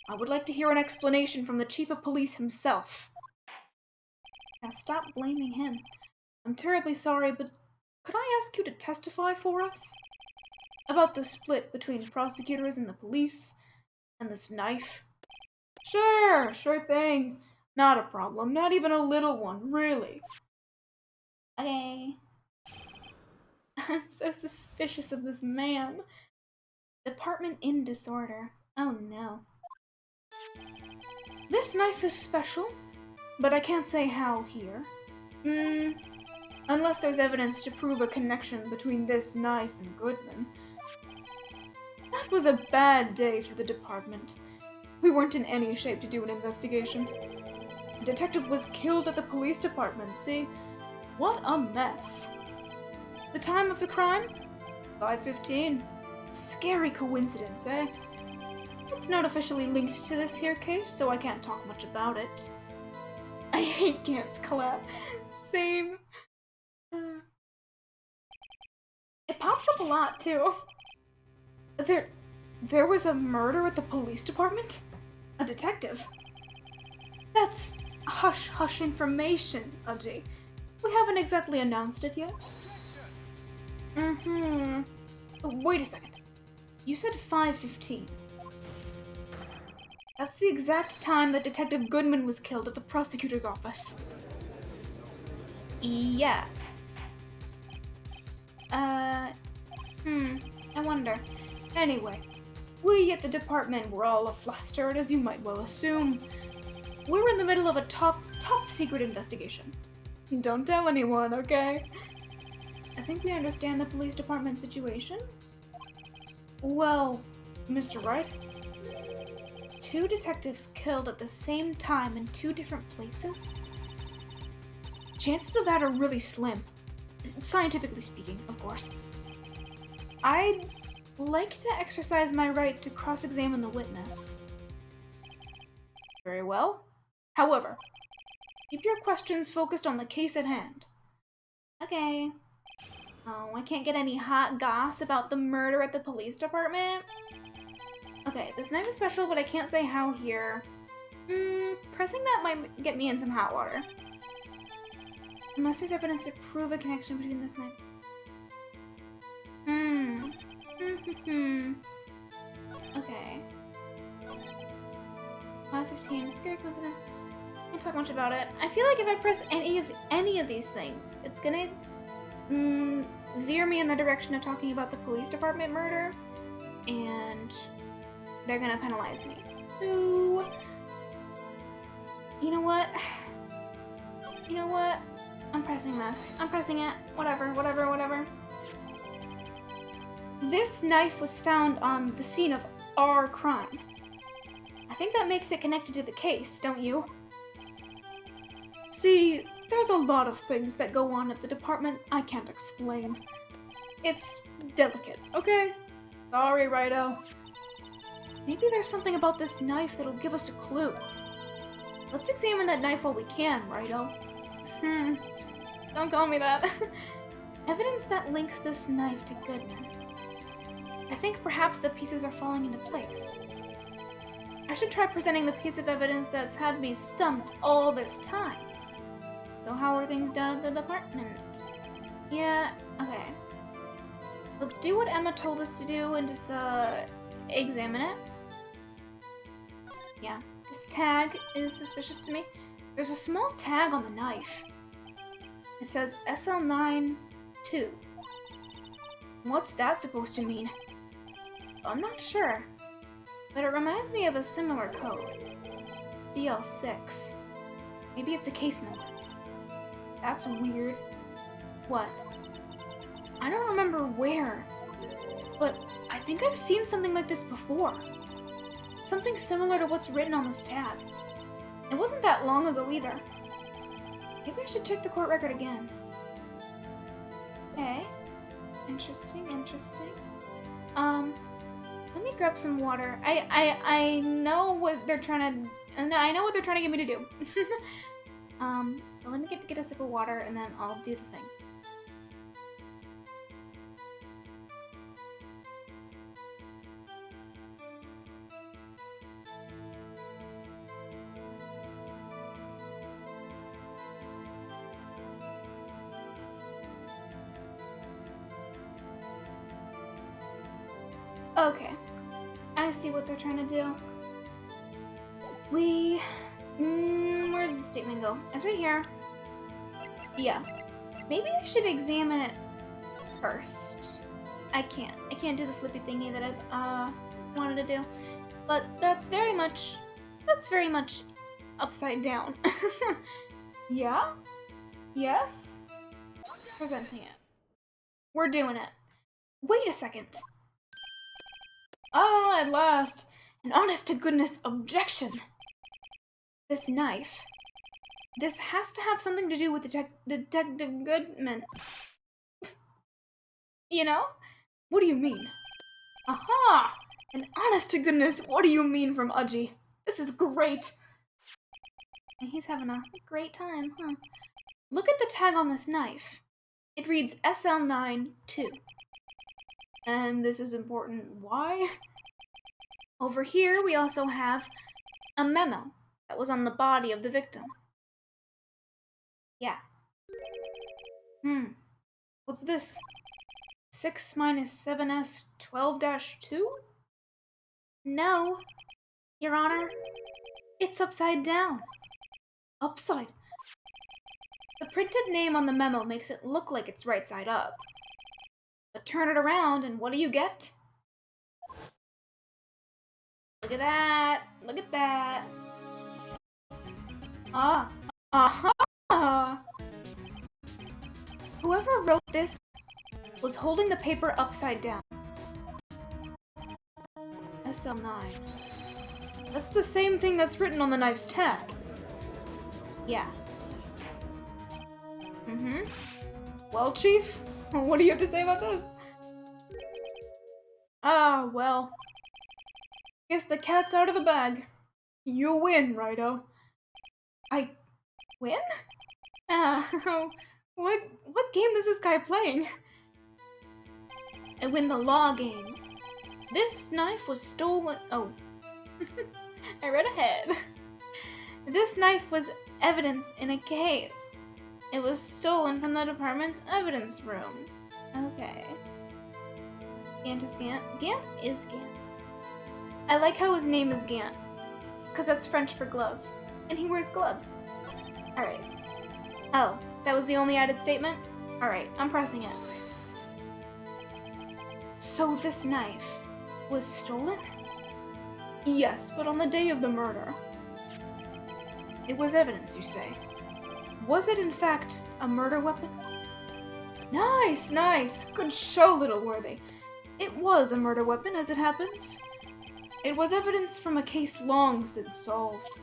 I would like to hear an explanation from the chief of police himself. Now stop blaming him. I'm terribly sorry, but could I ask you to testify for us? About the split between prosecutors and the police, and this knife? Sure thing. Not a problem, not even a little one, really. Okay. I'm so suspicious of this man. Department in disorder. Oh no. This knife is special, but I can't say how here. Unless there's evidence to prove a connection between this knife and Goodman. That was a bad day for the department. We weren't in any shape to do an investigation. The detective was killed at the police department, see? What a mess. The time of the crime? 5:15. Scary coincidence, eh? It's not officially linked to this here case, so I can't talk much about it. I hate Gant's collab. Same. It pops up a lot, too. There was a murder at the police department? A detective? That's hush-hush information, Ajay. We haven't exactly announced it yet. Mm-hmm. Oh, wait a second. You said 5:15. That's the exact time that Detective Goodman was killed at the prosecutor's office. Yeah. I wonder. Anyway, we at the department were all aflustered, as you might well assume. We're in the middle of a top secret investigation. Don't tell anyone, okay? I think we understand the police department situation. Well, Mr. Wright, 2 detectives killed at the same time in 2 different places? Chances of that are really slim. Scientifically speaking, of course. I'd like to exercise my right to cross-examine the witness. Very well. However, keep your questions focused on the case at hand. Okay. Oh, I can't get any hot goss about the murder at the police department? Okay, this knife is special, but I can't say how here. Pressing that might get me in some hot water. Unless there's evidence to prove a connection between this knife. Okay. 5:15, scary coincidence. Can't talk much about it. I feel like if I press any of these things, it's gonna veer me in the direction of talking about the police department murder, and they're gonna penalize me. So, you know what? You know what? I'm pressing this. I'm pressing it. Whatever. This knife was found on the scene of our crime. I think that makes it connected to the case, don't you? See, there's a lot of things that go on at the department I can't explain. It's delicate, okay? Sorry, Righto. Maybe there's something about this knife that'll give us a clue. Let's examine that knife while we can, Righto. Don't call me that. Evidence that links this knife to Goodman. I think perhaps the pieces are falling into place. I should try presenting the piece of evidence that's had me stumped all this time. So how are things done at the department? Yeah, okay. Let's do what Emma told us to do and just, examine it. Yeah, this tag is suspicious to me. There's a small tag on the knife. It says SL9-2. What's that supposed to mean? I'm not sure, but it reminds me of a similar code. DL6. Maybe it's a case number. That's weird. What? I don't remember where, but I think I've seen something like this before. Something similar to what's written on this tag. It wasn't that long ago either. Maybe I should check the court record again. Okay. Interesting. Let me grab some water. I know what they're trying to... I know what they're trying to get me to do. But let me get a sip of water and then I'll do the thing. Okay. I see what they're trying to do. Where did the statement go? It's right here. Yeah. Maybe I should examine it first. I can't do the flippy thingy that I've wanted to do. But that's very much upside down. Yeah? Yes? Presenting it. We're doing it. Wait a second. Ah, at last. An honest-to-goodness objection. This knife. This has to have something to do with Detective Goodman. You know? What do you mean? Aha! An honest-to-goodness, what do you mean from Udgy? This is great. And he's having a great time, huh? Look at the tag on this knife. It reads SL9-2. And this is important. Why? Over here, we also have a memo that was on the body of the victim. Yeah. What's this? 6 minus 7s 12-2? No, Your Honor. It's upside down. Upside? The printed name on the memo makes it look like it's right side up. But turn it around and what do you get? Look at that. Look at that. Ah. Uh-huh. Whoever wrote this was holding the paper upside down. SL9. That's the same thing that's written on the knife's tag. Yeah. Mm-hmm. Well, Chief, what do you have to say about this? Ah, well. Guess the cat's out of the bag. You win, Righto. I win? Ah, what game is this guy playing? I win the law game. This knife was stolen. Oh. I read ahead. This knife was evidence in a case. It was stolen from the department's evidence room. Okay. Gant is Gant. Gant is Gant. I like how his name is Gant. Because that's French for glove. And he wears gloves. Alright. Oh, that was the only added statement? Alright, I'm pressing it. So this knife was stolen? Yes, but on the day of the murder. It was evidence, you say. Was it in fact a murder weapon? Nice, nice. Good show, little Worthy. It was a murder weapon, as it happens. It was evidence from a case long since solved.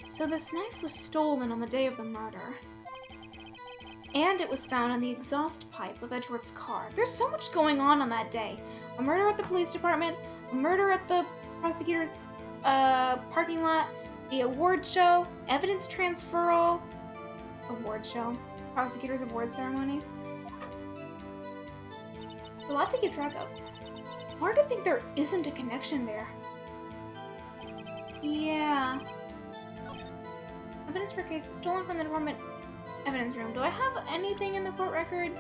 So this knife was stolen on the day of the murder. And it was found in the exhaust pipe of Edgeworth's car. There's so much going on that day. A murder at the police department, a murder at the prosecutor's parking lot, the award show, evidence transferal, award show, prosecutor's award ceremony. A lot to keep track of. Hard to think there isn't a connection there. Yeah. Evidence for case stolen from the department evidence room. Do I have anything in the court record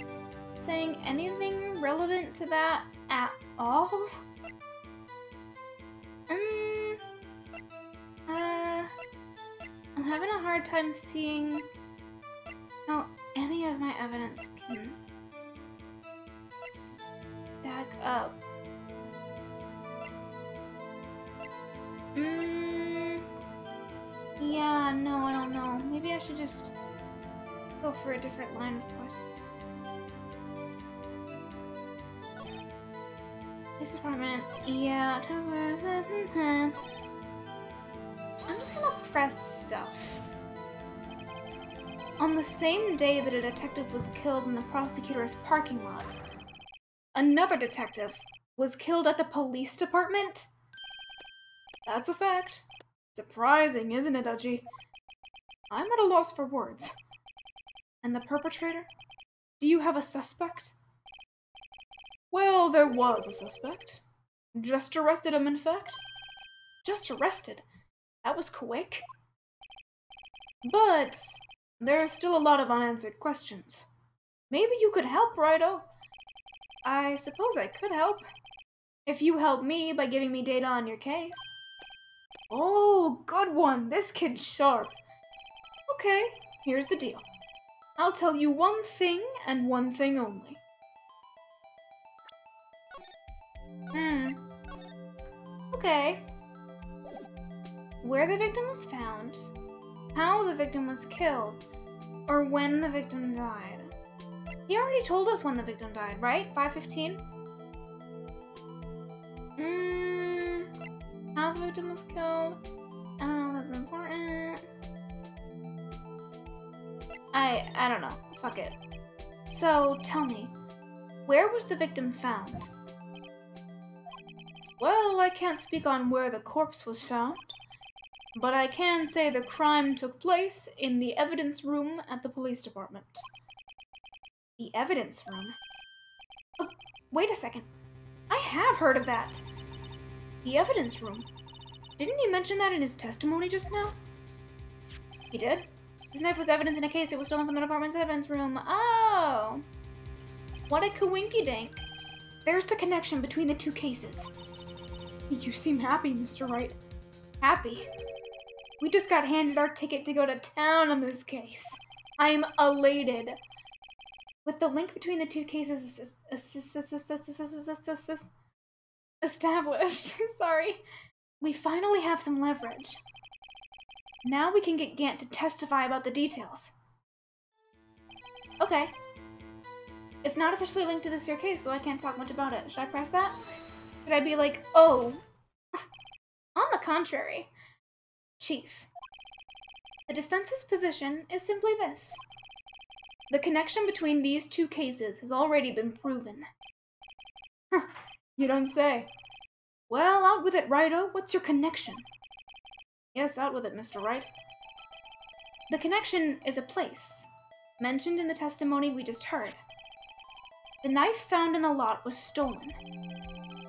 saying anything relevant to that at all? I'm having a hard time seeing how any of my evidence can stack up. Yeah, no, I don't know. Maybe I should just go for a different line of questioning. This department, yeah. I'm just gonna press stuff. On the same day that a detective was killed in the prosecutor's parking lot, another detective was killed at the police department? That's a fact. Surprising, isn't it, Udgy? I'm at a loss for words. And the perpetrator? Do you have a suspect? Well, there was a suspect. Just arrested him, in fact. Just arrested? That was quick. But there are still a lot of unanswered questions. Maybe you could help, Righto. I suppose I could help. If you help me by giving me data on your case. Oh, good one. This kid's sharp. Okay, here's the deal. I'll tell you one thing and one thing only. Okay. Where the victim was found, how the victim was killed, or when the victim died. He already told us when the victim died, right? 5:15? How the victim was killed. I don't know if that's important. I don't know. Fuck it. So, tell me, where was the victim found? Well, I can't speak on where the corpse was found, but I can say the crime took place in the evidence room at the police department. The evidence room? Oh, wait a second. I have heard of that. The evidence room. Didn't he mention that in his testimony just now? He did? His knife was evidence in a case. It was stolen from the department's evidence room. Oh! What a coinky-dink. There's the connection between the two cases. You seem happy, Mr. Wright. Happy? We just got handed our ticket to go to town on this case. I'm elated. With the link between the two cases established, sorry, we finally have some leverage. Now we can get Gant to testify about the details. Okay. It's not officially linked to this here case, so I can't talk much about it. Should I press that? Should I be like, oh? On the contrary. Chief, the defense's position is simply this. The connection between these two cases has already been proven. You don't say. Well, out with it, Righto. What's your connection? Yes, out with it, Mr. Wright. The connection is a place, mentioned in the testimony we just heard. The knife found in the lot was stolen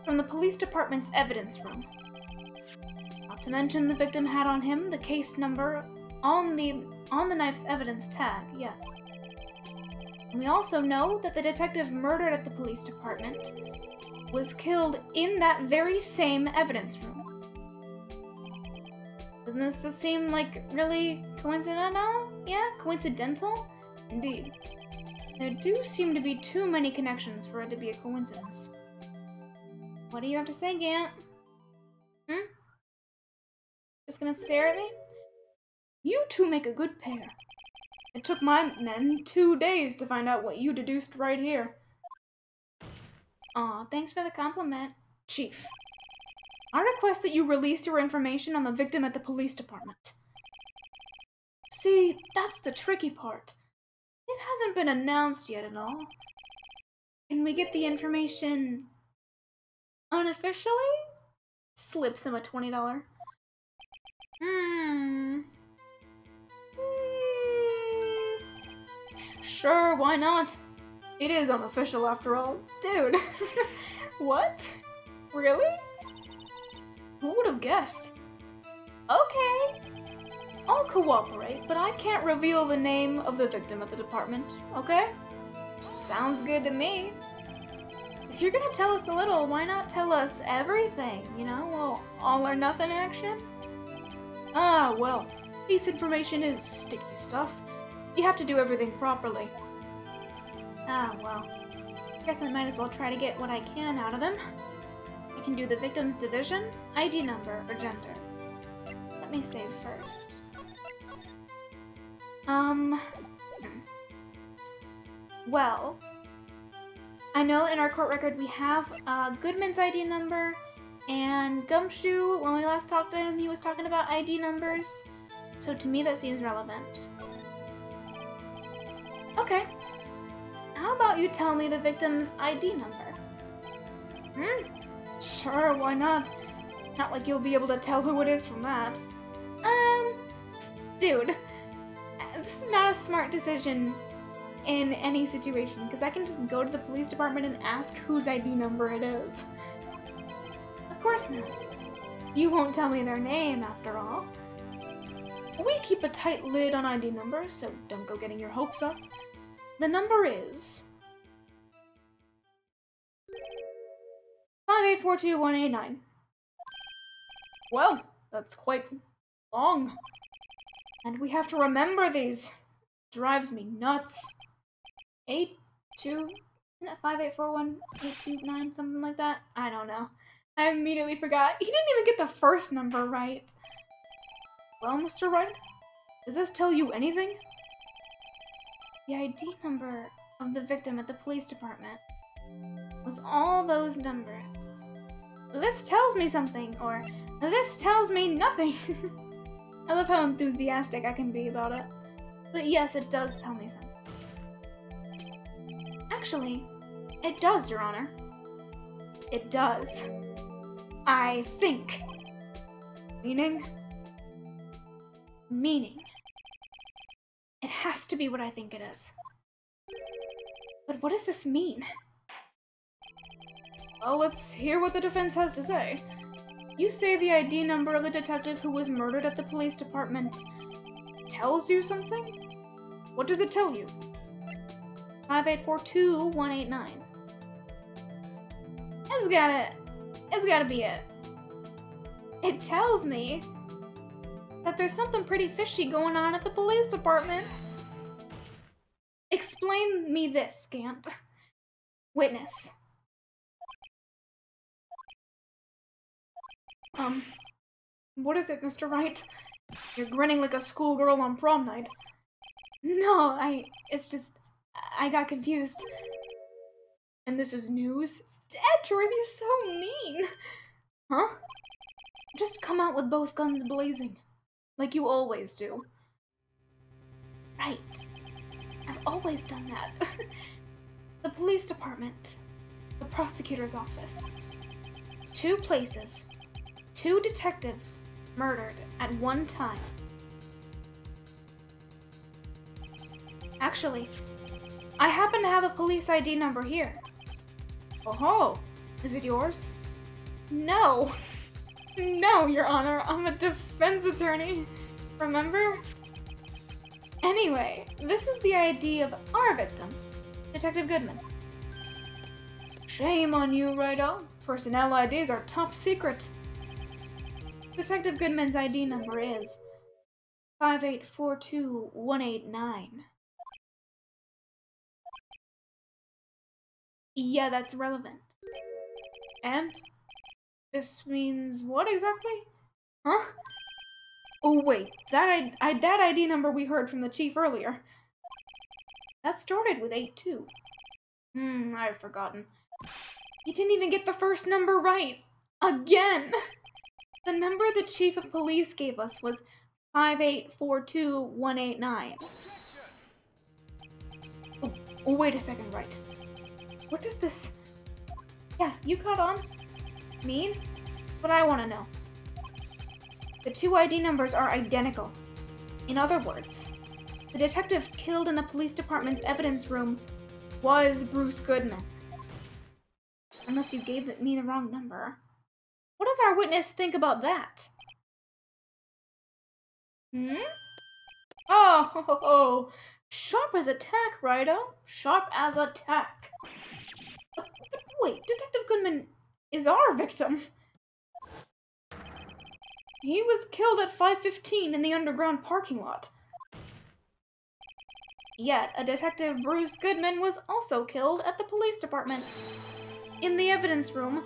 from the police department's evidence room. Not to mention the victim had on him the case number on the knife's evidence tag, yes. And we also know that the detective murdered at the police department was killed in that very same evidence room. Doesn't this seem like really coincidental? Yeah, coincidental? Indeed. There do seem to be too many connections for it to be a coincidence. What do you have to say, Gant? Just gonna stare at me? You two make a good pair. It took my men 2 days to find out what you deduced right here. Aw, thanks for the compliment, Chief. I request that you release your information on the victim at the police department. See, that's the tricky part. It hasn't been announced yet at all. Can we get the information unofficially? Slips him a $20. Sure, why not? It is unofficial after all. Dude. What? Really? Who would have guessed? Okay. I'll cooperate, but I can't reveal the name of the victim at the department, okay? Sounds good to me. If you're gonna tell us a little, why not tell us everything, you know? Well, all or nothing action? Ah, well, piece information is sticky stuff. You have to do everything properly. Ah, well. Guess I might as well try to get what I can out of him. I can do the victim's division, ID number, or gender. Let me save first. Well, I know in our court record we have Goodman's ID number, and Gumshoe, when we last talked to him, he was talking about ID numbers, so to me that seems relevant. Okay. How about you tell me the victim's ID number? Sure, why not? Not like you'll be able to tell who it is from that. Dude, this is not a smart decision in any situation, because I can just go to the police department and ask whose ID number it is. Of course not. You won't tell me their name, after all. We keep a tight lid on ID numbers, so don't go getting your hopes up. The number is 5842189. Well, that's quite long. And we have to remember these. Drives me nuts. 5841-829, something like that? I don't know. I immediately forgot. He didn't even get the first number right. Well, Mr. Wright, does this tell you anything? The ID number of the victim at the police department was all those numbers. This tells me something, or this tells me nothing. I love how enthusiastic I can be about it. But yes, it does tell me something. Actually, it does, Your Honor. It does. I think. Meaning? Meaning. It has to be what I think it is. But what does this mean? Well, let's hear what the defense has to say. You say the ID number of the detective who was murdered at the police department tells you something? What does it tell you? 5842189. It's gotta be it. It tells me that there's something pretty fishy going on at the police department. Explain me this, Gant. Witness. What is it, Mr. Wright? You're grinning like a schoolgirl on prom night. No, it's just, I got confused. And this is news? Edgeworth, you're so mean! Huh? Just come out with both guns blazing. Like you always do. Right. I've always done that. The police department. The prosecutor's office. 2 places. 2 detectives murdered at one time. Actually, I happen to have a police ID number here. Oh, is it yours? No. No, Your Honor, I'm a defense attorney. Remember? Anyway, this is the ID of our victim, Detective Goodman. Shame on you, Righto. Personnel IDs are top secret. Detective Goodman's ID number is 5842189. Yeah, that's relevant. And? This means what exactly? Huh? Oh wait, that ID number we heard from the chief earlier. That started with 82. I've forgotten. You didn't even get the first number right. Again! The number the chief of police gave us was 5842189. Oh, wait a second, right. What does this... Yeah, you caught on? Mean? But I want to know. The 2 ID numbers are identical. In other words, the detective killed in the police department's evidence room was Bruce Goodman. Unless you gave me the wrong number. What does our witness think about that? Oh, sharp as a tack, Righto. Sharp as a tack. But wait, Detective Goodman is our victim. He was killed at 5:15 in the underground parking lot. Yet, a Detective Bruce Goodman was also killed at the police department, in the evidence room,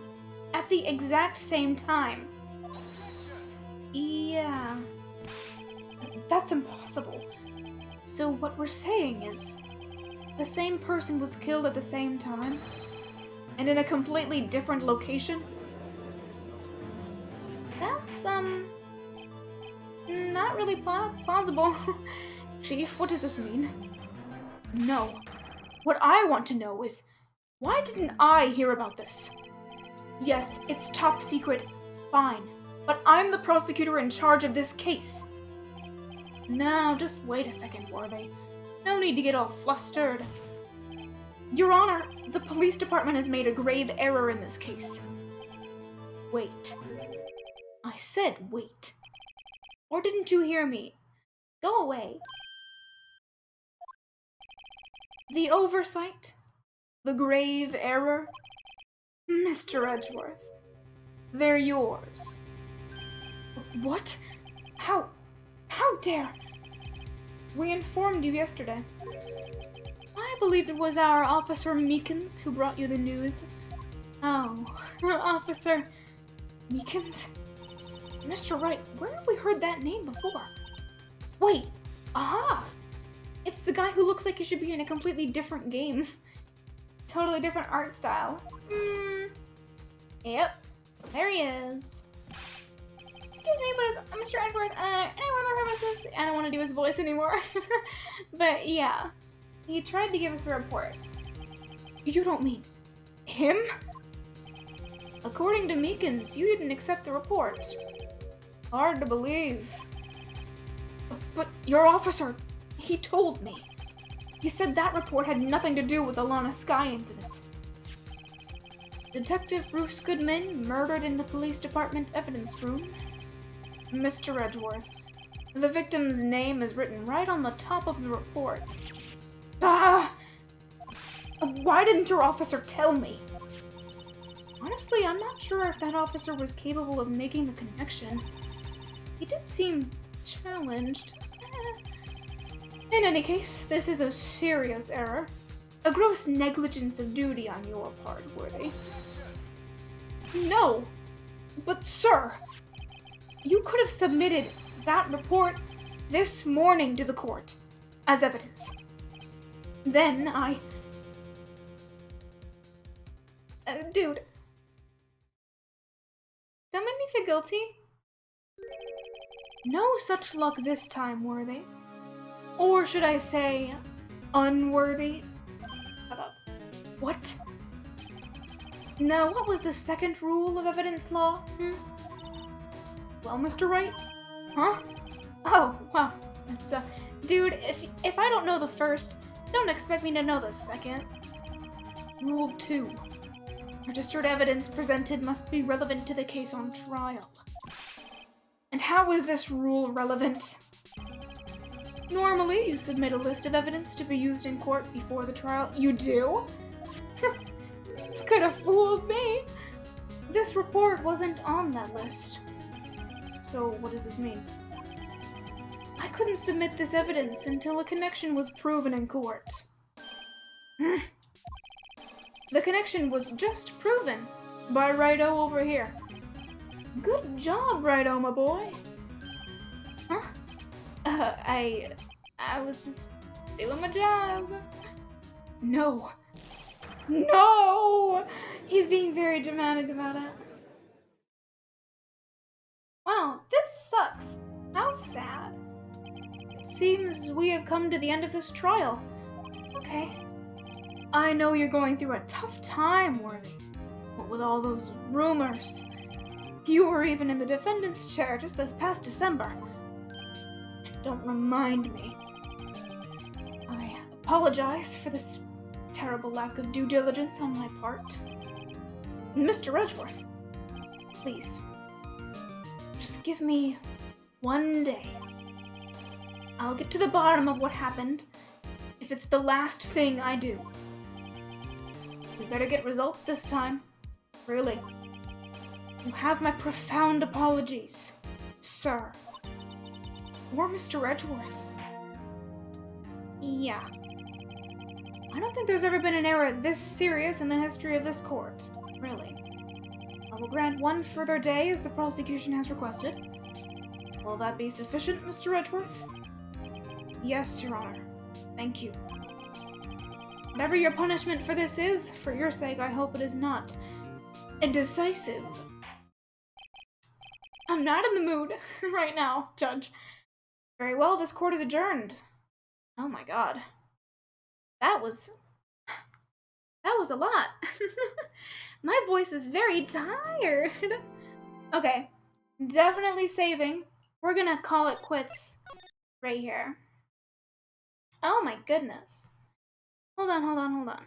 at the exact same time. Yeah. That's impossible. So what we're saying is, the same person was killed at the same time, and in a completely different location? That's, not really plausible. Chief, what does this mean? No. What I want to know is, why didn't I hear about this? Yes, it's top secret, fine, but I'm the prosecutor in charge of this case. Now, just wait a second, Worthy. No need to get all flustered. Your Honor, the police department has made a grave error in this case. Wait. I said wait. Or didn't you hear me? Go away. The oversight? The grave error? Mr. Edgeworth, they're yours. What? How dare? We informed you yesterday. I believe it was our Officer Meekins who brought you the news. Oh, Officer Meekins? Mr. Wright, where have we heard that name before? Wait, aha! It's the guy who looks like he should be in a completely different game. Totally different art style. Yep, there he is. Excuse me, but is Mr. Edgeworth, any other premises? I don't want to do his voice anymore. But yeah, he tried to give us a report. You don't mean him? According to Meekins, you didn't accept the report. Hard to believe. But your officer, he told me. He said that report had nothing to do with the Lana Sky incident. Detective Bruce Goodman murdered in the police department evidence room. Mr. Edgeworth, the victim's name is written right on the top of the report. Ah! Why didn't your officer tell me? Honestly, I'm not sure if that officer was capable of making the connection. He did seem challenged. In any case, this is a serious error. A gross negligence of duty on your part, Worthy. No! But sir! You could have submitted that report this morning to the court as evidence. Then dude. Don't make me feel guilty. No such luck this time, Worthy. Or should I say, unworthy? Shut up. What? Now, what was the second rule of evidence law? Well, Mr. Wright? Huh? Oh, wow. It's, dude, if I don't know the first, don't expect me to know the second. Rule 2. Registered evidence presented must be relevant to the case on trial. And how is this rule relevant? Normally, you submit a list of evidence to be used in court before the trial. You do? Could have fooled me. This report wasn't on that list. So what does this mean? I couldn't submit this evidence until a connection was proven in court. The connection was just proven by Righto over here. Good job, Righto, my boy. Huh? I was just doing my job. No. No! He's being very dramatic about it. Wow, this sucks. How sad. It seems we have come to the end of this trial. Okay. I know you're going through a tough time, Worthy. What with all those rumors. You were even in the defendant's chair just this past December. Don't remind me. I apologize for this terrible lack of due diligence on my part. Mr. Edgeworth, please, just give me one day. I'll get to the bottom of what happened if it's the last thing I do. We better get results this time. Really. You have my profound apologies, sir. Or Mr. Edgeworth. Yeah. I don't think there's ever been an error this serious in the history of this court. Really. I will grant one further day as the prosecution has requested. Will that be sufficient, Mr. Edgeworth? Yes, Your Honor. Thank you. Whatever your punishment for this is, for your sake, I hope it is not indecisive. I'm not in the mood right now, Judge. Very well, this court is adjourned. Oh my god. That was a lot. My voice is very tired. Okay, definitely saving. We're gonna call it quits right here. Oh my goodness. Hold on.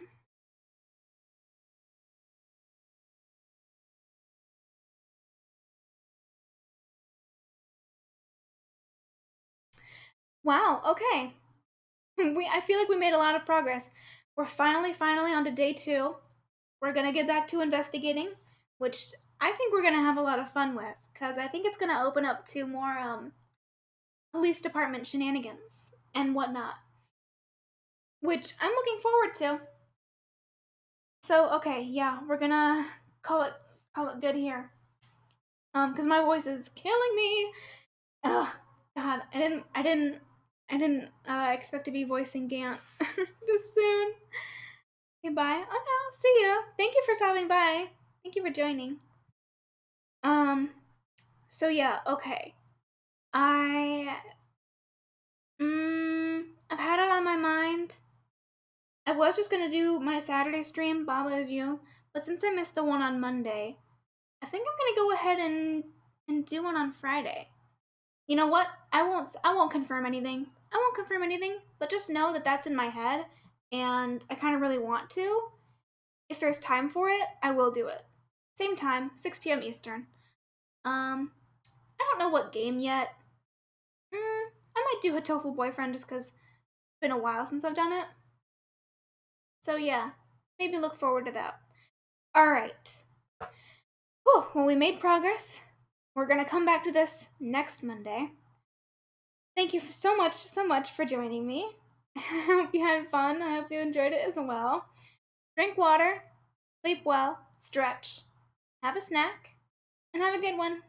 Wow, okay. I feel like we made a lot of progress. We're finally on to day 2. We're gonna get back to investigating, which I think we're gonna have a lot of fun with, because I think it's gonna open up to more police department shenanigans and whatnot, which I'm looking forward to. So okay, yeah, we're gonna call it good here. Because my voice is killing me. Ugh, God, I didn't expect to be voicing Gant this soon. Okay, bye. Okay, I'll see you. Thank you for stopping by. Thank you for joining. So yeah, okay. I've had it on my mind. I was just gonna do my Saturday stream, Baba is You, but since I missed the one on Monday, I think I'm gonna go ahead and do one on Friday. You know what? I won't confirm anything. But just know that that's in my head, and I kind of really want to. If there's time for it, I will do it. Same time, 6 p.m. Eastern. I don't know what game yet. I might do Hatofu Boyfriend just because it's been a while since I've done it. So yeah, maybe look forward to that. Alright. Whew, well, we made progress. We're gonna come back to this next Monday. Thank you so much for joining me. I hope you had fun. I hope you enjoyed it as well. Drink water, sleep well, stretch, have a snack, and have a good one.